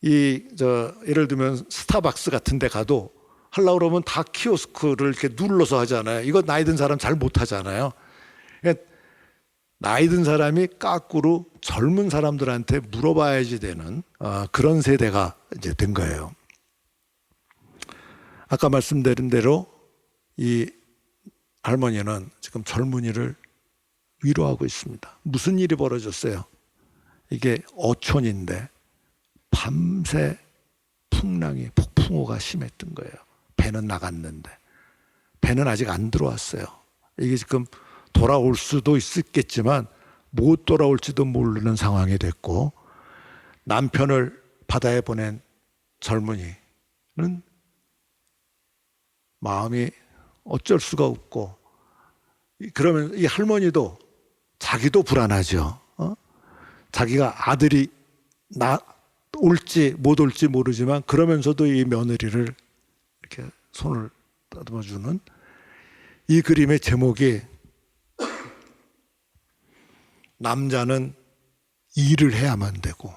예를 들면 스타벅스 같은 데 가도 하려고 그러면 다 키오스크를 이렇게 눌러서 하잖아요. 이거 나이 든 사람 잘 못 하잖아요. 그러니까 나이 든 사람이 거꾸로 젊은 사람들한테 물어봐야지 되는 그런 세대가 이제 된 거예요. 아까 말씀드린 대로 이 할머니는 지금 젊은이를 위로하고 있습니다. 무슨 일이 벌어졌어요? 이게 어촌인데 밤새 폭풍우가 심했던 거예요. 배는 나갔는데 배는 아직 안 들어왔어요. 이게 지금 돌아올 수도 있겠지만 못 돌아올지도 모르는 상황이 됐고, 남편을 바다에 보낸 젊은이는 마음이 어쩔 수가 없고, 그러면 이 할머니도 자기도 불안하죠. 자기가 아들이 올지 못 올지 모르지만 그러면서도 이 며느리를 이렇게 손을 따듬어 주는, 이 그림의 제목이 남자는 일을 해야만 되고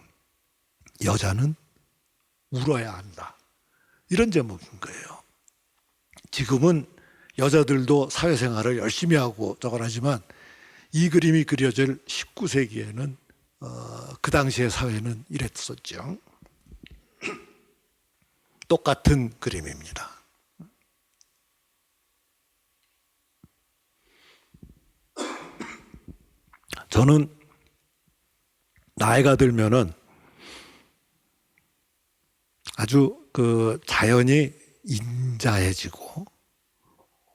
여자는 울어야 한다. 이런 제목인 거예요. 지금은 여자들도 사회생활을 열심히 하고 저걸 하지만 이 그림이 그려질 19세기에는 그 당시의 사회는 이랬었죠. 똑같은 그림입니다. 저는 나이가 들면은 아주 그 자연이 인자해지고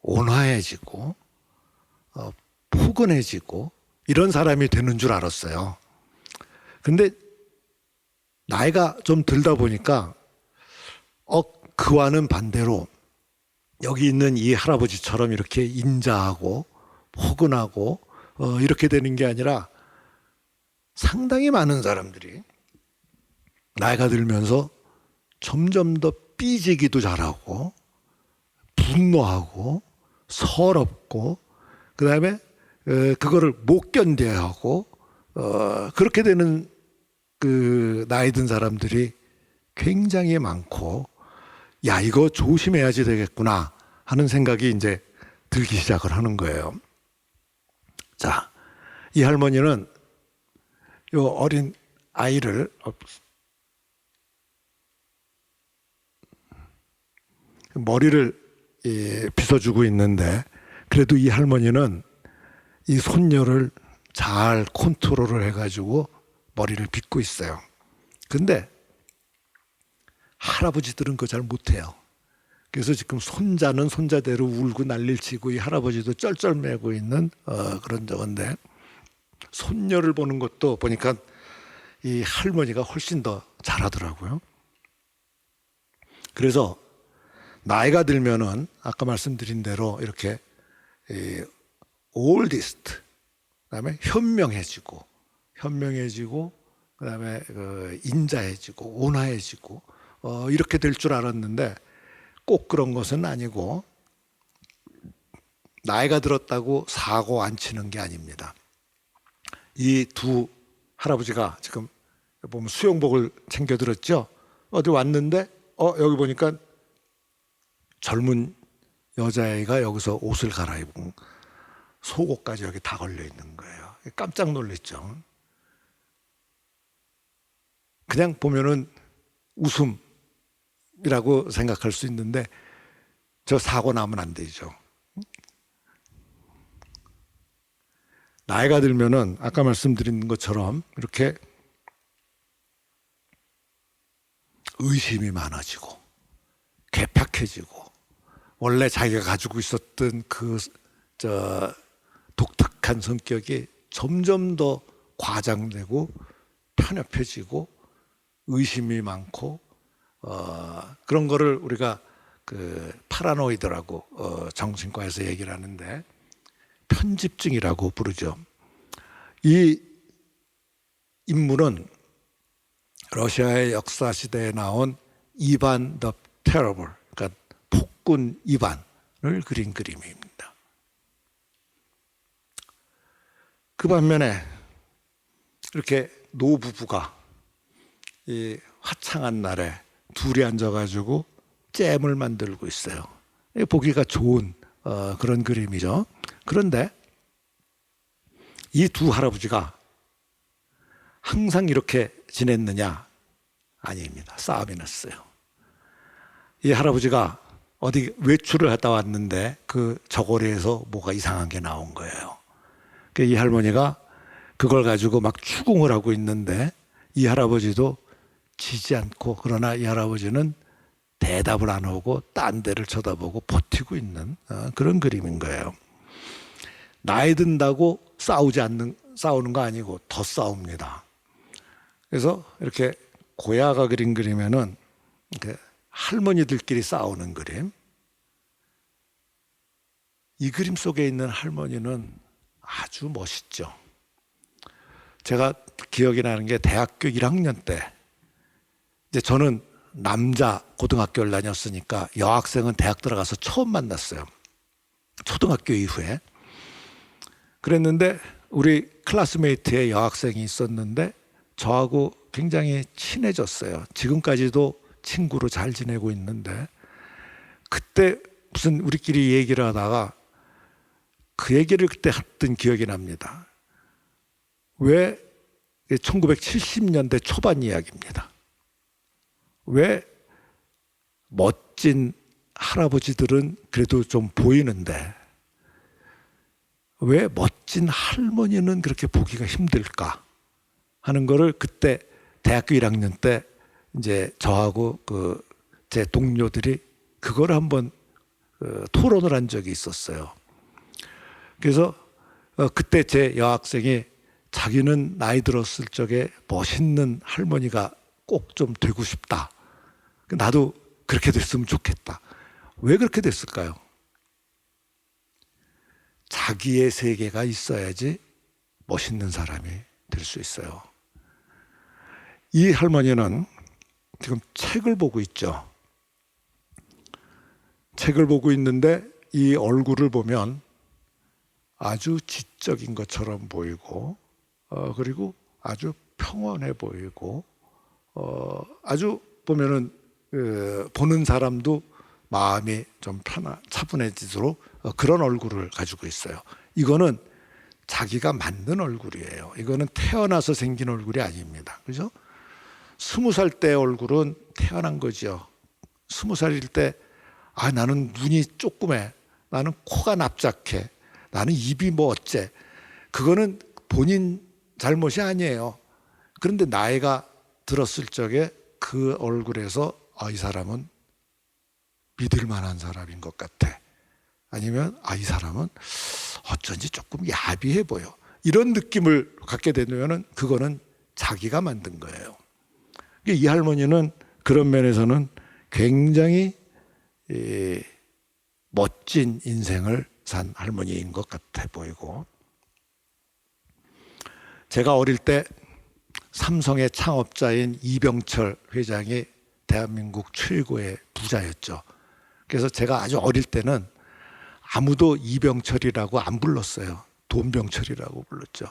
온화해지고 포근해지고 이런 사람이 되는 줄 알았어요. 근데 나이가 좀 들다 보니까 그와는 반대로 여기 있는 이 할아버지처럼 이렇게 인자하고 포근하고 이렇게 되는 게 아니라 상당히 많은 사람들이 나이가 들면서 점점 더 삐지기도 잘하고 분노하고 서럽고 그다음에 그거를 못 견뎌야 하고 그렇게 되는 그 나이 든 사람들이 굉장히 많고 야 이거 조심해야지 되겠구나 하는 생각이 이제 들기 시작을 하는 거예요. 자, 이 할머니는 이 어린 아이를 머리를 빗어주고 있는데 그래도 이 할머니는 이 손녀를 잘 컨트롤을 해가지고 머리를 빗고 있어요. 근데 할아버지들은 그거 잘 못해요. 그래서 지금 손자는 손자대로 울고 난리를 치고 이 할아버지도 쩔쩔매고 있는 그런 저건데 손녀를 보는 것도 보니까 이 할머니가 훨씬 더 잘하더라고요. 그래서 나이가 들면은 아까 말씀드린 대로 이렇게 oldest 그다음에 현명해지고 그다음에 인자해지고 온화해지고 이렇게 될 줄 알았는데 꼭 그런 것은 아니고 나이가 들었다고 사고 안 치는 게 아닙니다. 이 두 할아버지가 지금 보면 수영복을 챙겨 들었죠. 어디 왔는데 여기 보니까 젊은 여자애가 여기서 옷을 갈아입은 속옷까지 여기 다 걸려 있는 거예요. 깜짝 놀랐죠. 그냥 보면은 웃음이라고 생각할 수 있는데 저 사고 나면 안 되죠. 나이가 들면은 아까 말씀드린 것처럼 이렇게 의심이 많아지고 괴팍해지고 원래 자기가 가지고 있었던 그 독특한 성격이 점점 더 과장되고 편협해지고 의심이 많고 그런 거를 우리가 그 파라노이드라고 정신과에서 얘기를 하는데 편집증이라고 부르죠. 이 인물은 러시아의 역사 시대에 나온 이반 더 테러블, 그러니까 폭군 이반을 그린 그림입니다. 그 반면에 이렇게 노부부가 이 화창한 날에 둘이 앉아가지고 잼을 만들고 있어요. 보기가 좋은 그런 그림이죠. 그런데 이 두 할아버지가 항상 이렇게 지냈느냐? 아닙니다. 싸움이 났어요. 이 할아버지가 어디 외출을 하다 왔는데 그 저고리에서 뭐가 이상한 게 나온 거예요. 이 할머니가 그걸 가지고 막 추궁을 하고 있는데 이 할아버지도 지지 않고 그러나 이 할아버지는 대답을 안 하고 딴 데를 쳐다보고 버티고 있는 그런 그림인 거예요. 나이 든다고 싸우는 거 아니고 더 싸웁니다. 그래서 이렇게 고야가 그린 그림에는 할머니들끼리 싸우는 그림. 이 그림 속에 있는 할머니는 아주 멋있죠. 제가 기억이 나는 게 대학교 1학년 때 이제 저는 남자 고등학교를 다녔으니까 여학생은 대학 들어가서 처음 만났어요. 초등학교 이후에. 그랬는데 우리 클래스메이트의 여학생이 있었는데 저하고 굉장히 친해졌어요. 지금까지도 친구로 잘 지내고 있는데 그때 무슨 우리끼리 얘기를 하다가 그 얘기를 그때 했던 기억이 납니다. 왜 1970년대 초반 이야기입니다. 왜 멋진 할아버지들은 그래도 좀 보이는데 왜 멋진 할머니는 그렇게 보기가 힘들까 하는 거를 그때 대학교 1학년 때 이제 저하고 제 동료들이 그걸 한번 토론을 한 적이 있었어요. 그래서 그때 제 여학생이 자기는 나이 들었을 적에 멋있는 할머니가 꼭 좀 되고 싶다. 나도 그렇게 됐으면 좋겠다. 왜 그렇게 됐을까요? 자기의 세계가 있어야지 멋있는 사람이 될 수 있어요. 이 할머니는 지금 책을 보고 있죠. 책을 보고 있는데 이 얼굴을 보면 아주 지적인 것처럼 보이고 그리고 아주 평온해 보이고 아주 보면은 보는 사람도 마음이 좀 차분해지도록 그런 얼굴을 가지고 있어요. 이거는 자기가 만든 얼굴이에요. 이거는 태어나서 생긴 얼굴이 아닙니다. 그죠? 20살 때 얼굴은 태어난 거죠. 20살일 때 나는 눈이 조그매, 나는 코가 납작해, 나는 입이 뭐 어째. 그거는 본인 잘못이 아니에요. 그런데 나이가 들었을 적에 그 얼굴에서 이 사람은 믿을 만한 사람인 것 같아. 아니면 이 사람은 어쩐지 조금 야비해 보여. 이런 느낌을 갖게 되면 그거는 자기가 만든 거예요. 이 할머니는 그런 면에서는 굉장히 멋진 인생을 산 할머니인 것 같아 보이고, 제가 어릴 때 삼성의 창업자인 이병철 회장이 대한민국 최고의 부자였죠. 그래서 제가 아주 어릴 때는 아무도 이병철이라고 안 불렀어요. 돈병철이라고 불렀죠.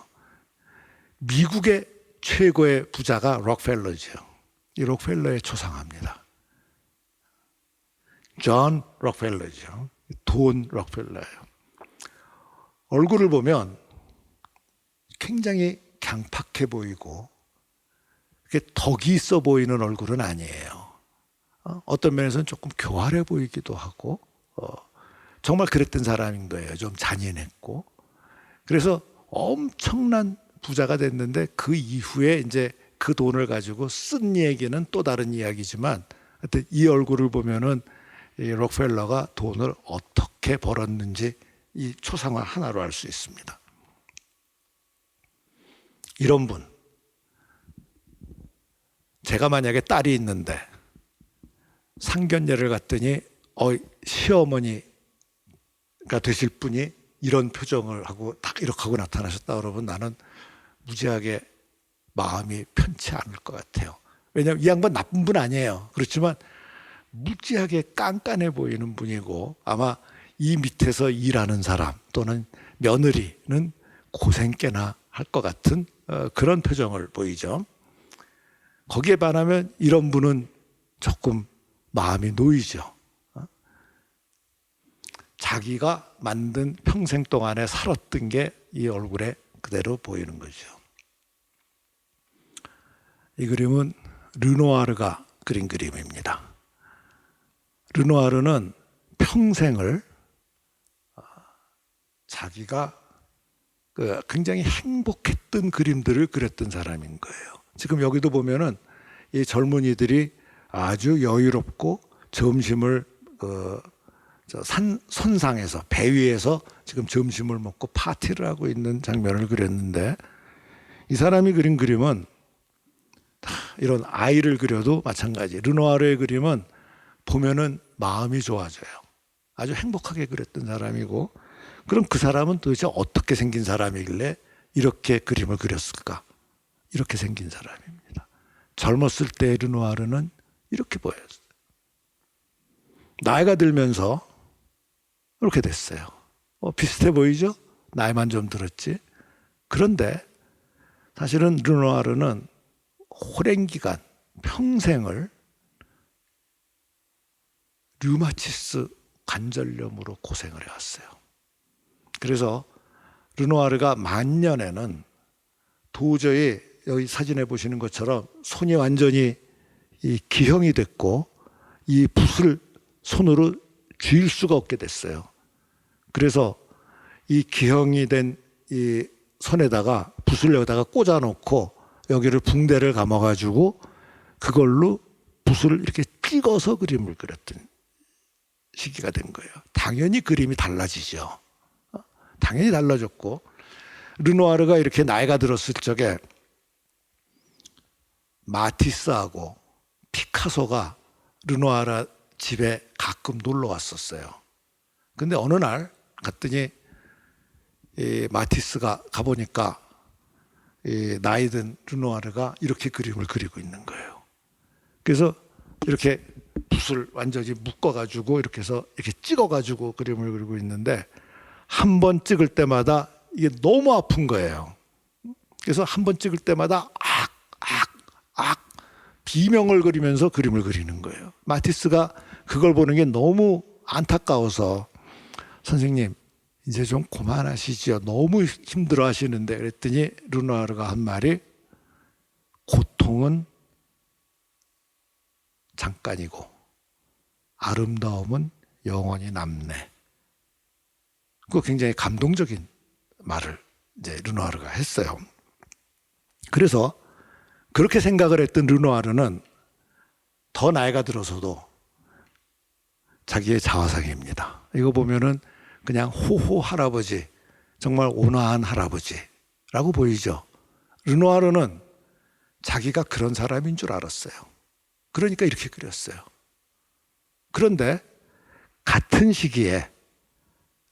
미국의 최고의 부자가 록펠러죠. 이 록펠러에 초상합니다. 존 록펠러죠. 돈 록펠러예요. 얼굴을 보면 굉장히 강팍해 보이고 덕이 있어 보이는 얼굴은 아니에요. 어떤 면에서는 조금 교활해 보이기도 하고 정말 그랬던 사람인 거예요. 좀 잔인했고. 그래서 엄청난 부자가 됐는데 그 이후에 이제 그 돈을 가지고 쓴 얘기는 또 다른 이야기지만 하여튼 이 얼굴을 보면은 이 록펠러가 돈을 어떻게 벌었는지 이 초상화 하나로 알 수 있습니다. 이런 분, 제가 만약에 딸이 있는데 상견례를 갔더니 시어머니가 되실 분이 이런 표정을 하고 딱 이렇게 하고 나타나셨다 그러면 나는 무지하게 마음이 편치 않을 것 같아요. 왜냐하면 이 양반 나쁜 분 아니에요. 그렇지만 무지하게 깐깐해 보이는 분이고 아마 이 밑에서 일하는 사람 또는 며느리는 고생 꽤나 할 것 같은 그런 표정을 보이죠. 거기에 반하면 이런 분은 조금 마음이 놓이죠. 자기가 만든 평생 동안에 살았던 게 이 얼굴에 그대로 보이는 거죠. 이 그림은 르누아르가 그린 그림입니다. 르누아르는 평생을 자기가 굉장히 행복했던 그림들을 그렸던 사람인 거예요. 지금 여기도 보면은 이 젊은이들이 아주 여유롭고 점심을 선상에서 배 위에서 지금 점심을 먹고 파티를 하고 있는 장면을 그렸는데 이 사람이 그린 그림은 이런 아이를 그려도 마찬가지. 르누아르의 그림은 보면은 마음이 좋아져요. 아주 행복하게 그렸던 사람이고 그럼 그 사람은 도대체 어떻게 생긴 사람이길래 이렇게 그림을 그렸을까? 이렇게 생긴 사람입니다. 젊었을 때 르누아르는 이렇게 보였어요. 나이가 들면서 이렇게 됐어요. 비슷해 보이죠? 나이만 좀 들었지. 그런데 사실은 르누아르는 오랜 기간 평생을 류마티스 관절염으로 고생을 해왔어요. 그래서 르누아르가 만년에는 도저히 여기 사진에 보시는 것처럼 손이 완전히 이 기형이 됐고 이 붓을 손으로 쥘 수가 없게 됐어요. 그래서 이 기형이 된 이 손에다가 붓을 여기다가 꽂아 놓고 여기를 붕대를 감아 가지고 그걸로 붓을 이렇게 찍어서 그림을 그렸던 시기가 된 거예요. 당연히 그림이 달라지죠. 당연히 달라졌고, 르누아르가 이렇게 나이가 들었을 적에 마티스하고 피카소가 르누아르 집에 가끔 놀러 왔었어요. 근데 어느 날 갔더니 이 마티스가 가보니까 이 나이 든 르누아르가 이렇게 그림을 그리고 있는 거예요. 그래서 이렇게 붓을 완전히 묶어가지고 이렇게 해서 이렇게 찍어가지고 그림을 그리고 있는데 한 번 찍을 때마다 이게 너무 아픈 거예요. 그래서 한 번 찍을 때마다 비명을 그리면서 그림을 그리는 거예요. 마티스가 그걸 보는 게 너무 안타까워서 선생님 이제 좀 그만하시지요. 너무 힘들어 하시는데 그랬더니 르누아르가 한 말이 고통은 잠깐이고 아름다움은 영원히 남네. 그 굉장히 감동적인 말을 이제 르누아르가 했어요. 그래서 그렇게 생각을 했던 르누아르는 더 나이가 들어서도 자기의 자화상입니다. 이거 보면은 그냥 호호 할아버지, 정말 온화한 할아버지라고 보이죠. 르누아르는 자기가 그런 사람인 줄 알았어요. 그러니까 이렇게 그렸어요. 그런데 같은 시기에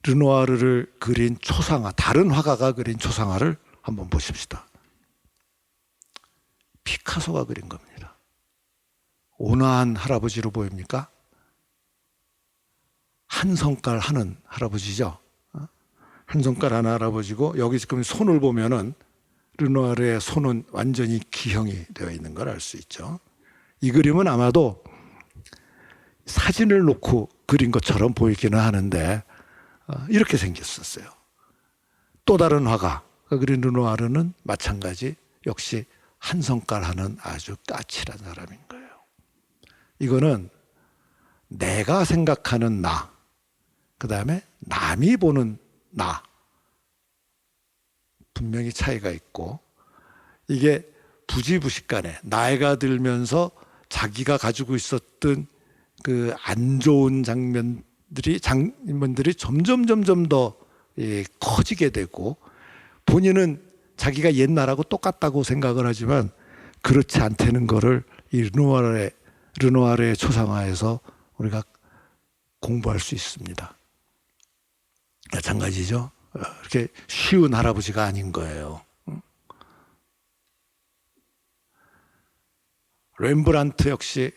르누아르를 그린 초상화, 다른 화가가 그린 초상화를 한번 보십시다. 피카소가 그린 겁니다. 온화한 할아버지로 보입니까? 한 손가락 하는 할아버지죠. 한 손가락 하는 할아버지고 여기 지금 손을 보면은 르누아르의 손은 완전히 기형이 되어 있는 걸 알 수 있죠. 이 그림은 아마도 사진을 놓고 그린 것처럼 보이기는 하는데 이렇게 생겼었어요. 또 다른 화가 그린 르누아르는 마찬가지 역시 한 손가락 하는 아주 까칠한 사람인 거예요. 이거는 내가 생각하는 나, 그 다음에 남이 보는 나, 분명히 차이가 있고, 이게 부지부식간에 나이가 들면서 자기가 가지고 있었던 그 안 좋은 장면들이 점점 더 커지게 되고, 본인은 자기가 옛날하고 똑같다고 생각을 하지만 그렇지 않다는 거를 이 르누아르의 초상화에서 우리가 공부할 수 있습니다. 마찬가지죠. 이렇게 쉬운 할아버지가 아닌 거예요. 렘브란트 역시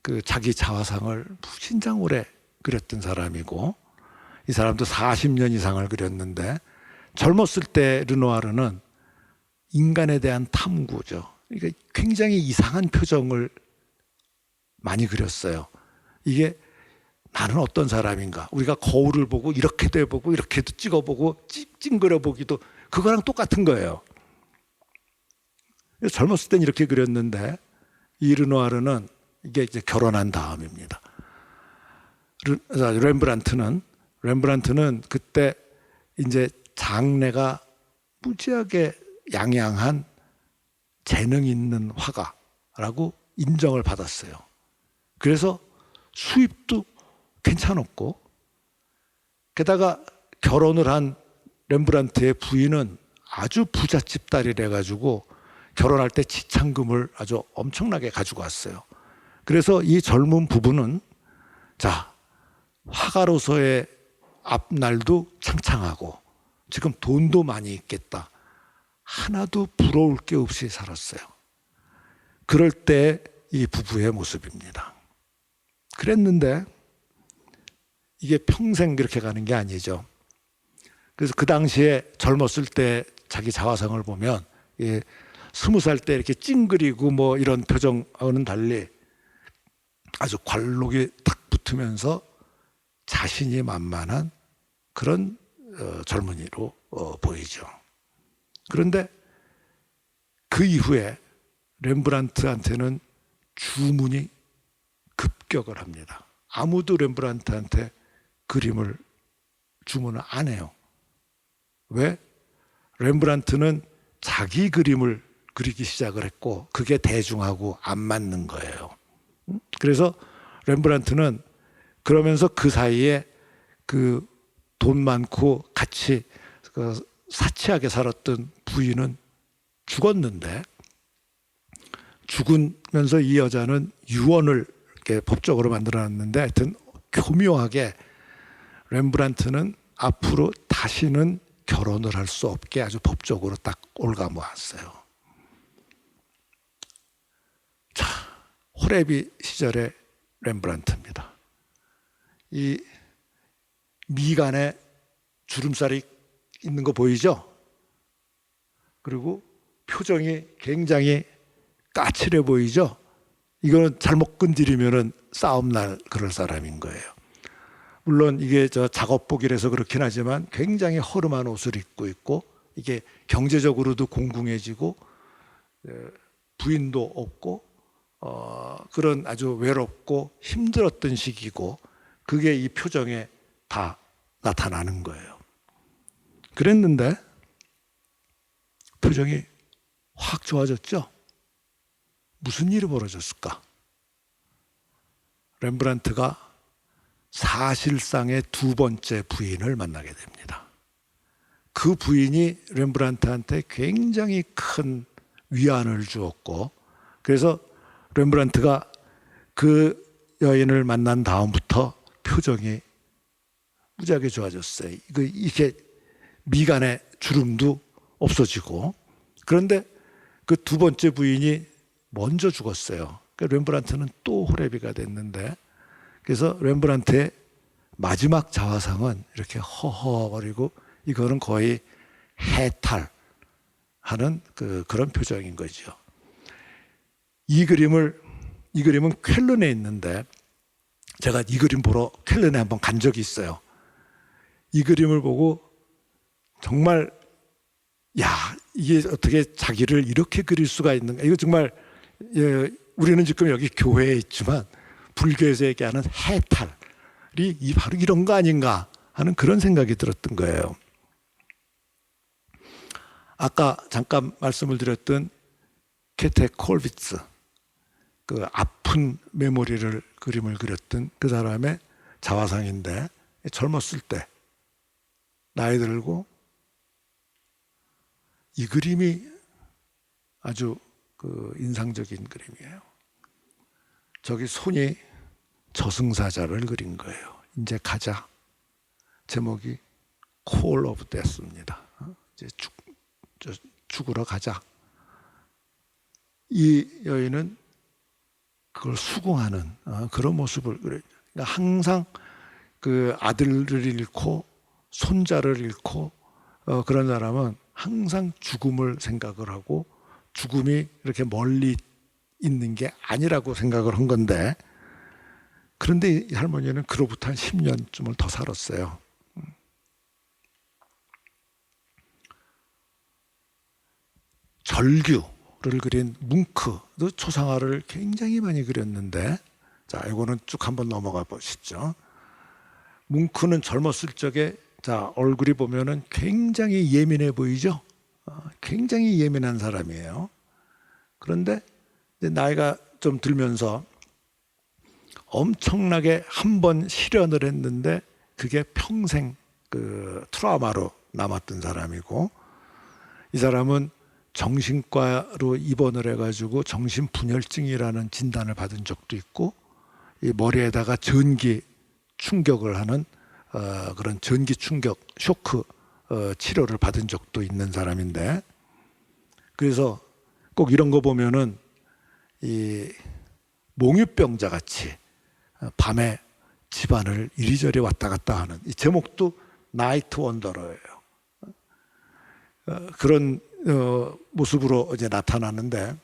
그 자기 자화상을 무진장 오래 그렸던 사람이고, 이 사람도 40년 이상을 그렸는데, 젊었을 때 르누아르는 인간에 대한 탐구죠. 이게 굉장히 이상한 표정을 많이 그렸어요. 이게 나는 어떤 사람인가? 우리가 거울을 보고 이렇게도 해보고 이렇게도 찍어보고 찡그려 보기도 그거랑 똑같은 거예요. 젊었을 땐 이렇게 그렸는데 이 르누아르는 이게 이제 결혼한 다음입니다. 렘브란트는 그때 이제 장래가 무지하게 양양한 재능 있는 화가라고 인정을 받았어요. 그래서 수입도 괜찮았고, 게다가 결혼을 한 렘브란트의 부인은 아주 부잣집 딸이래 가지고 결혼할 때 지참금을 아주 엄청나게 가지고 왔어요. 그래서 이 젊은 부부는 자, 화가로서의 앞날도 창창하고 지금 돈도 많이 있겠다. 하나도 부러울 게 없이 살았어요. 그럴 때 이 부부의 모습입니다. 그랬는데 이게 평생 그렇게 가는 게 아니죠. 그래서 그 당시에 젊었을 때 자기 자화상을 보면 20살 때 이렇게 찡그리고 뭐 이런 표정하고는 달리 아주 관록이 딱 웃으면서 자신이 만만한 그런 젊은이로 보이죠. 그런데 그 이후에 렘브란트한테는 주문이 급격을 합니다. 아무도 렘브란트한테 그림을 주문을 안 해요. 왜? 렘브란트는 자기 그림을 그리기 시작을 했고 그게 대중하고 안 맞는 거예요. 그래서 렘브란트는 그러면서 그 사이에 그 돈 많고 같이 사치하게 살았던 부인은 죽었는데, 죽으면서 이 여자는 유언을 이렇게 법적으로 만들어놨는데, 하여튼 교묘하게 렘브란트는 앞으로 다시는 결혼을 할 수 없게 아주 법적으로 딱 올가모았어요. 자, 호레비 시절의 렘브란트입니다. 이 미간에 주름살이 있는 거 보이죠? 그리고 표정이 굉장히 까칠해 보이죠? 이거는 잘못 건드리면은 싸움 날 그럴 사람인 거예요. 물론 이게 저 작업복이라서 그렇긴 하지만 굉장히 허름한 옷을 입고 있고, 이게 경제적으로도 공공해지고 부인도 없고 그런 아주 외롭고 힘들었던 시기고, 그게 이 표정에 다 나타나는 거예요. 그랬는데 표정이 확 좋아졌죠? 무슨 일이 벌어졌을까? 렘브란트가 사실상의 두 번째 부인을 만나게 됩니다. 그 부인이 렘브란트한테 굉장히 큰 위안을 주었고, 그래서 렘브란트가 그 여인을 만난 다음부터 표정이 무지하게 좋아졌어요. 이게 미간의 주름도 없어지고. 그런데 그 두 번째 부인이 먼저 죽었어요. 그러니까 렘브란트는 또 호레비가 됐는데, 그래서 렘브란트의 마지막 자화상은 이렇게 허허거리고, 이거는 거의 해탈하는 그런 표정인 거죠. 이 그림은 쾰른에 있는데, 제가 이 그림 보러 쾰른에 한번 간 적이 있어요. 이 그림을 보고 정말, 야, 이게 어떻게 자기를 이렇게 그릴 수가 있는가. 이거 정말, 우리는 지금 여기 교회에 있지만 불교에서 얘기하는 해탈이 바로 이런 거 아닌가 하는 그런 생각이 들었던 거예요. 아까 잠깐 말씀을 드렸던 케테 콜비츠, 그 아픈 메모리를 그림을 그렸던 그 사람의 자화상인데, 젊었을 때 나이 들고 이 그림이 아주 인상적인 그림이에요. 저기 손이 저승사자를 그린 거예요. 이제 가자. 제목이 Call of Death입니다. 이제 죽으러 가자. 이 여인은 그걸 수긍하는 그런 모습을 그려요. 그러니까 항상 그 아들을 잃고 손자를 잃고 그런 사람은 항상 죽음을 생각을 하고, 죽음이 이렇게 멀리 있는 게 아니라고 생각을 한 건데, 그런데 이 할머니는 그로부터 한 10년쯤을 더 살았어요. 절규를 그린 뭉크도 초상화를 굉장히 많이 그렸는데, 자, 이거는 쭉 한번 넘어가 보시죠. 뭉크는 젊었을 적에, 자, 얼굴이 보면은 굉장히 예민해 보이죠? 굉장히 예민한 사람이에요. 그런데 이제 나이가 좀 들면서 엄청나게 한 번 실연을 했는데, 그게 평생 그 트라우마로 남았던 사람이고, 이 사람은 정신과로 입원을 해가지고 정신분열증이라는 진단을 받은 적도 있고, 이 머리에다가 전기 충격을 하는 그런 전기 충격 쇼크 치료를 받은 적도 있는 사람인데, 그래서 꼭 이런 거 보면은 이 몽유병자 같이 밤에 집안을 이리저리 왔다 갔다 하는, 이 제목도 나이트 원더러예요. 그런 모습으로 이제 나타나는데,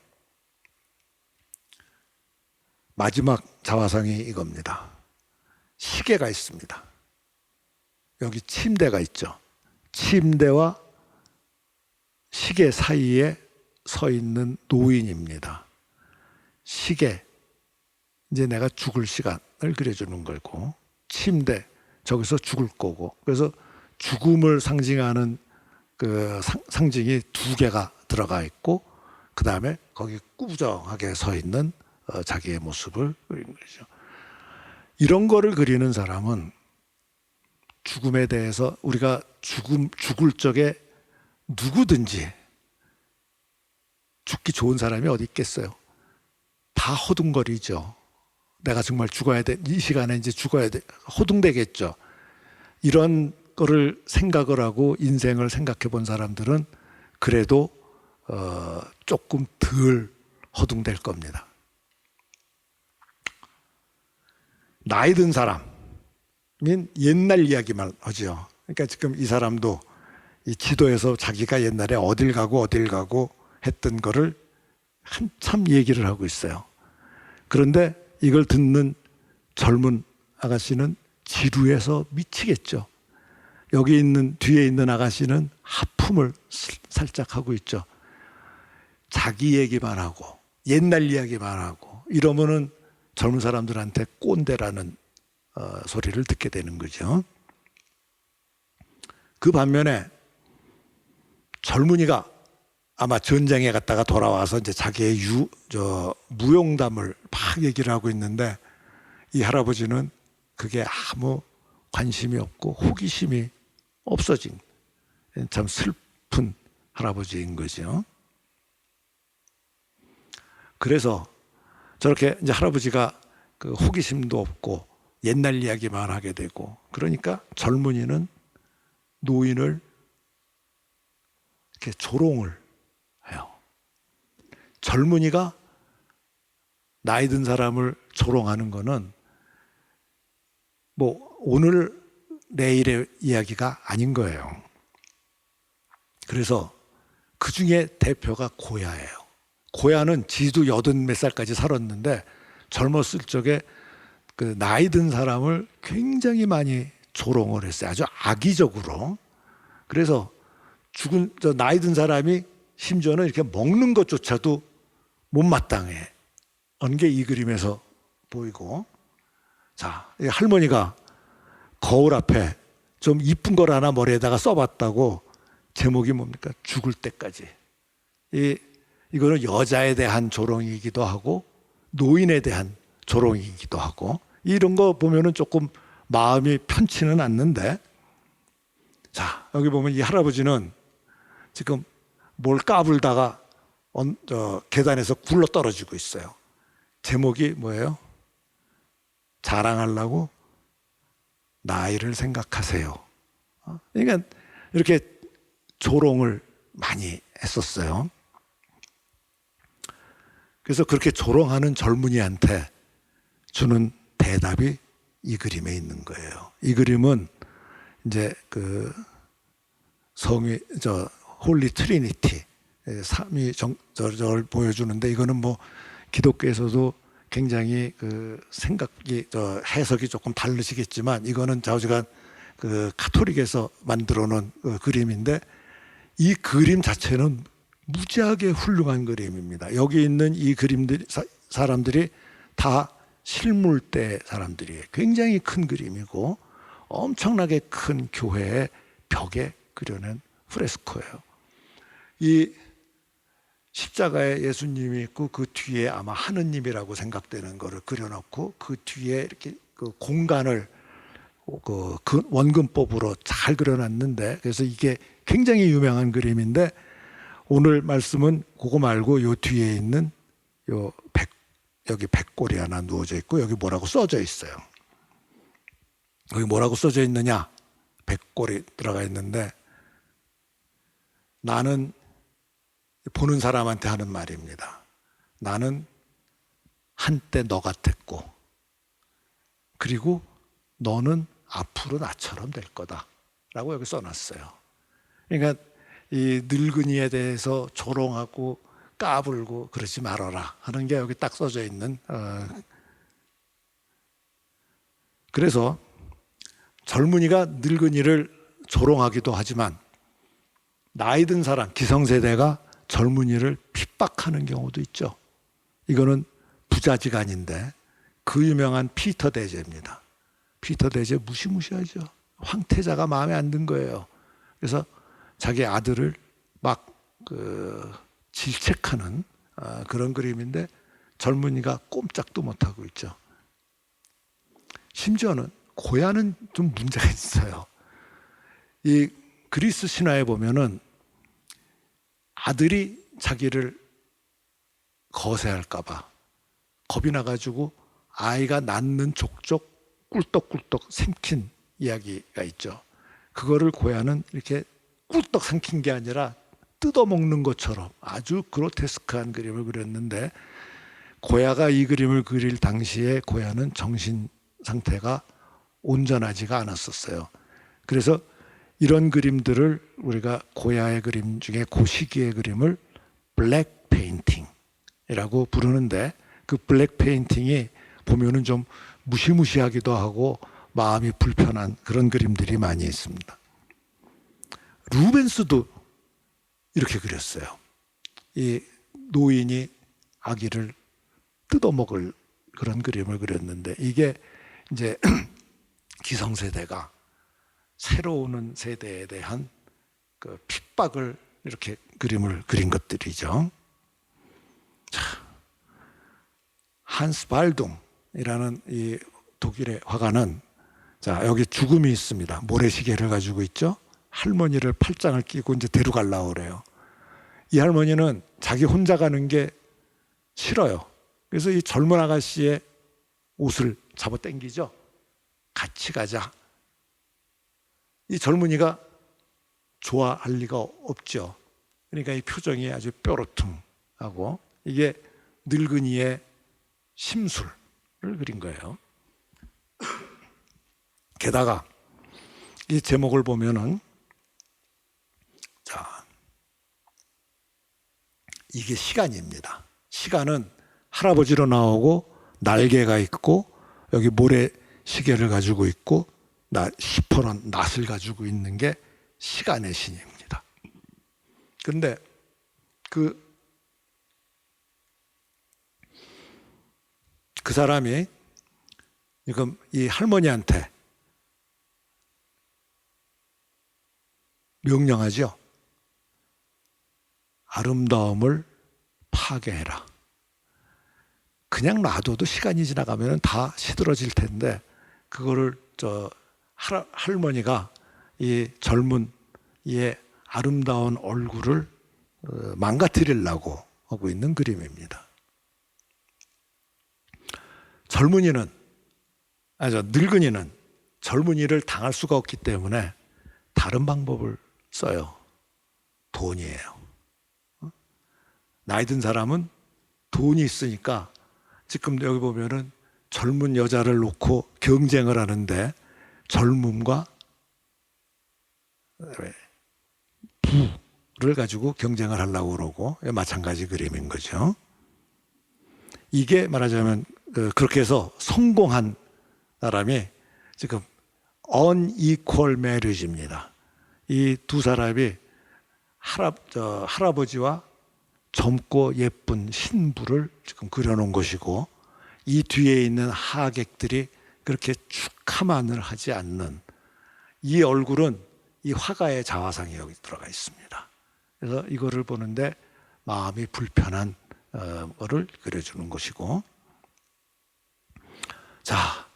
마지막 자화상이 이겁니다. 시계가 있습니다. 여기 침대가 있죠. 침대와 시계 사이에 서 있는 노인입니다. 시계, 이제 내가 죽을 시간을 그려주는 거고, 침대, 저기서 죽을 거고, 그래서 죽음을 상징하는 그 상징이 두 개가 들어가 있고, 그 다음에 거기 꾸부정하게 서 있는 자기의 모습을 그린 거죠. 이런 거를 그리는 사람은 죽음에 대해서, 우리가 죽을 적에 누구든지 죽기 좋은 사람이 어디 있겠어요? 다 허둥거리죠. 내가 정말 죽어야 돼. 이 시간에 이제 죽어야 돼. 허둥대겠죠. 이런 거를 생각을 하고 인생을 생각해 본 사람들은 그래도 조금 덜 허둥댈 겁니다. 나이 든 사람은 옛날 이야기만 하죠. 그러니까 지금 이 사람도 이 지도에서 자기가 옛날에 어딜 가고 했던 거를 한참 얘기를 하고 있어요. 그런데 이걸 듣는 젊은 아가씨는 지루해서 미치겠죠. 여기 있는, 뒤에 있는 아가씨는 하품을 살짝 하고 있죠. 자기 얘기만 하고 옛날 이야기만 하고 이러면은 젊은 사람들한테 꼰대라는 소리를 듣게 되는 거죠. 그 반면에 젊은이가 아마 전장에 갔다가 돌아와서 이제 자기의 무용담을 막 얘기를 하고 있는데, 이 할아버지는 그게 아무 관심이 없고 호기심이 없어진 참 슬픈 할아버지인 거죠. 그래서 저렇게 이제 할아버지가 그 호기심도 없고 옛날 이야기만 하게 되고, 그러니까 젊은이는 노인을 이렇게 조롱을 해요. 젊은이가 나이 든 사람을 조롱하는 거는 뭐 오늘 내일의 이야기가 아닌 거예요. 그래서 그 중에 대표가 고야예요. 고야는 지도 80몇 살까지 살았는데 젊었을 적에 그 나이 든 사람을 굉장히 많이 조롱을 했어요. 아주 악의적으로. 그래서 죽은 나이 든 사람이 심지어는 이렇게 먹는 것조차도 못마땅해 하는 게 이 그림에서 보이고, 자, 이 할머니가 거울 앞에 좀 이쁜 걸 하나 머리에다가 써봤다고, 제목이 뭡니까? 죽을 때까지. 이거는 여자에 대한 조롱이기도 하고 노인에 대한 조롱이기도 하고, 이런 거 보면은 조금 마음이 편치는 않는데, 자, 여기 보면 이 할아버지는 지금 뭘 까불다가 계단에서 굴러 떨어지고 있어요. 제목이 뭐예요? 자랑하려고 나이를 생각하세요. 그러니까 이렇게 조롱을 많이 했었어요. 그래서 그렇게 조롱하는 젊은이한테 주는 대답이 이 그림에 있는 거예요. 이 그림은 이제 그 홀리 트리니티, 삼위정절을 보여주는데, 이거는 뭐 기독교에서도 굉장히 그 해석이 조금 다르시겠지만, 이거는 좌우지간 그 카톨릭에서 만들어 놓은 그림인데, 이 그림 자체는 무지하게 훌륭한 그림입니다. 여기 있는 이 그림들 사람들이 다 실물 때 사람들이에요. 굉장히 큰 그림이고 엄청나게 큰 교회의 벽에 그려낸 프레스코예요. 이 십자가에 예수님이 있고 그 뒤에 아마 하느님이라고 생각되는 거를 그려놓고, 그 뒤에 이렇게 그 공간을 그 원근법으로 잘 그려놨는데, 그래서 이게 굉장히 유명한 그림인데, 오늘 말씀은 그거 말고 요 뒤에 있는 여기 백골이 하나 누워져 있고, 여기 뭐라고 써져 있어요. 여기 뭐라고 써져 있느냐? 백골이 들어가 있는데, 나는 보는 사람한테 하는 말입니다. 나는 한때 너 같았고, 그리고 너는 앞으로 나처럼 될 거다 라고 여기 써놨어요. 그러니까 이 늙은이에 대해서 조롱하고 까불고 그러지 말아라 하는 게 여기 딱 써져 있는 그래서 젊은이가 늙은이를 조롱하기도 하지만 나이 든 사람, 기성세대가 젊은이를 핍박하는 경우도 있죠. 이거는 부자지간인데 그 유명한 피터 대제입니다. 피터 대제 무시무시하죠. 황태자가 마음에 안 든 거예요. 그래서 자기 아들을 막 질책하는 그런 그림인데 젊은이가 꼼짝도 못하고 있죠. 심지어는 고야는 좀 문제가 있어요. 이 그리스 신화에 보면은 아들이 자기를 거세할까봐 겁이 나가지고 아이가 낳는 족족 꿀떡꿀떡 삼킨 이야기가 있죠. 그거를 고야는 이렇게 꿀떡 삼킨 게 아니라 뜯어먹는 것처럼 아주 그로테스크한 그림을 그렸는데, 고야가 이 그림을 그릴 당시에 고야는 정신 상태가 온전하지가 않았었어요. 그래서 이런 그림들을 우리가 고야의 그림 중에 그 시기의 그림을 블랙 페인팅이라고 부르는데, 그 블랙 페인팅이 보면은 좀 무시무시하기도 하고 마음이 불편한 그런 그림들이 많이 있습니다. 루벤스도 이렇게 그렸어요. 이 노인이 아기를 뜯어먹을 그런 그림을 그렸는데, 이게 이제 기성세대가 새로 오는 세대에 대한 그 핍박을 이렇게 그림을 그린 것들이죠. 자, 한스 발둥이라는 이 독일의 화가는, 자, 여기 죽음이 있습니다. 모래시계를 가지고 있죠. 할머니를 팔짱을 끼고 이제 데려가려고 그래요. 이 할머니는 자기 혼자 가는 게 싫어요. 그래서 이 젊은 아가씨의 옷을 잡아 당기죠. 같이 가자. 이 젊은이가 좋아할 리가 없죠. 그러니까 이 표정이 아주 뾰루퉁하고, 이게 늙은이의 심술을 그린 거예요. 게다가 이 제목을 보면은, 자, 이게 시간입니다. 시간은 할아버지로 나오고 날개가 있고 여기 모래 시계를 가지고 있고 시퍼런 낫을 가지고 있는 게 시간의 신입니다. 그런데 그 사람이 지금 이 할머니한테 명령하죠. 아름다움을 파괴해라. 그냥 놔둬도 시간이 지나가면 다 시들어질 텐데, 그거를 할머니가 이 젊은 이의 아름다운 얼굴을 망가뜨리려고 하고 있는 그림입니다. 늙은이는 젊은이를 당할 수가 없기 때문에 다른 방법을 써요. 돈이에요. 나이 든 사람은 돈이 있으니까, 지금 여기 보면은 젊은 여자를 놓고 경쟁을 하는데, 젊음과 부를 가지고 경쟁을 하려고 그러고, 마찬가지 그림인 거죠. 이게 말하자면 그렇게 해서 성공한 사람이 지금 unequal marriage입니다. 이 두 사람이 할아버지와 젊고 예쁜 신부를 지금 그려놓은 것이고, 이 뒤에 있는 하객들이 그렇게 축하만을 하지 않는, 이 얼굴은 이 화가의 자화상이 여기 들어가 있습니다. 그래서 이거를 보는데 마음이 불편한 거를 그려주는 것이고, 자,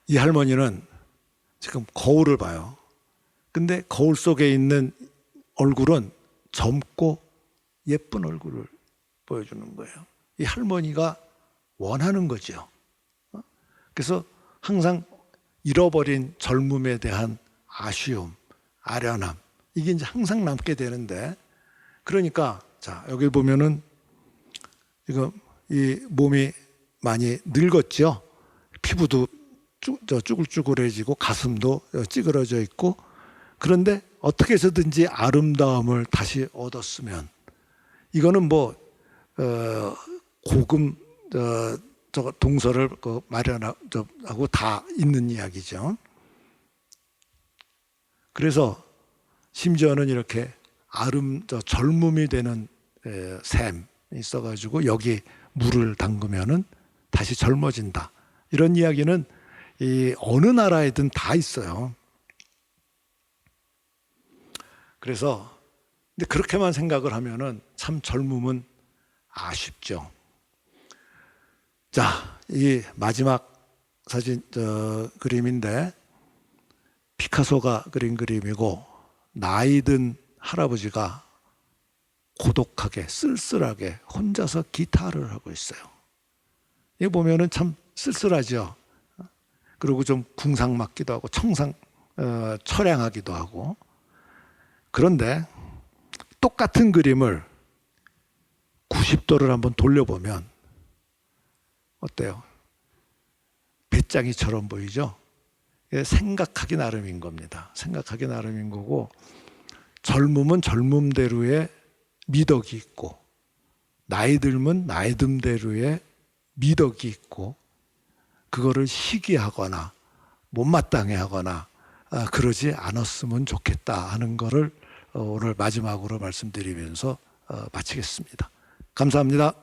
이 할머니는 지금 거울을 봐요. 근데 거울 속에 있는 얼굴은 젊고 예쁜 얼굴을 보여주는 거예요. 이 할머니가 원하는 거죠. 그래서 항상 잃어버린 젊음에 대한 아쉬움, 아련함, 이게 이제 항상 남게 되는데, 그러니까 자, 여기 보면은 지금 이 몸이 많이 늙었죠. 피부도 쭈글쭈글해지고 가슴도 찌그러져 있고, 그런데 어떻게 해서든지 아름다움을 다시 얻었으면, 이거는 고금 저 동서를 마련하고 다 있는 이야기죠. 그래서 심지어는 이렇게 젊음이 되는 샘이 있어가지고 여기 물을 담그면은 다시 젊어진다. 이런 이야기는 이 어느 나라에든 다 있어요. 그래서 근데 그렇게만 생각을 하면은 참 젊음은 아쉽죠. 자, 이 마지막 사진 그림인데 피카소가 그린 그림이고 나이 든 할아버지가 고독하게 쓸쓸하게 혼자서 기타를 하고 있어요. 이거 보면은 참 쓸쓸하죠. 그리고 좀 궁상맞기도 하고 처량하기도 하고. 그런데 똑같은 그림을 90도를 한번 돌려보면 어때요? 배짱이처럼 보이죠? 생각하기 나름인 겁니다. 생각하기 나름인 거고, 젊음은 젊음대로의 미덕이 있고, 나이 들면 나이 듦대로의 미덕이 있고, 그거를 시기하거나 못마땅해 하거나 그러지 않았으면 좋겠다 하는 거를 오늘 마지막으로 말씀드리면서 마치겠습니다. 감사합니다.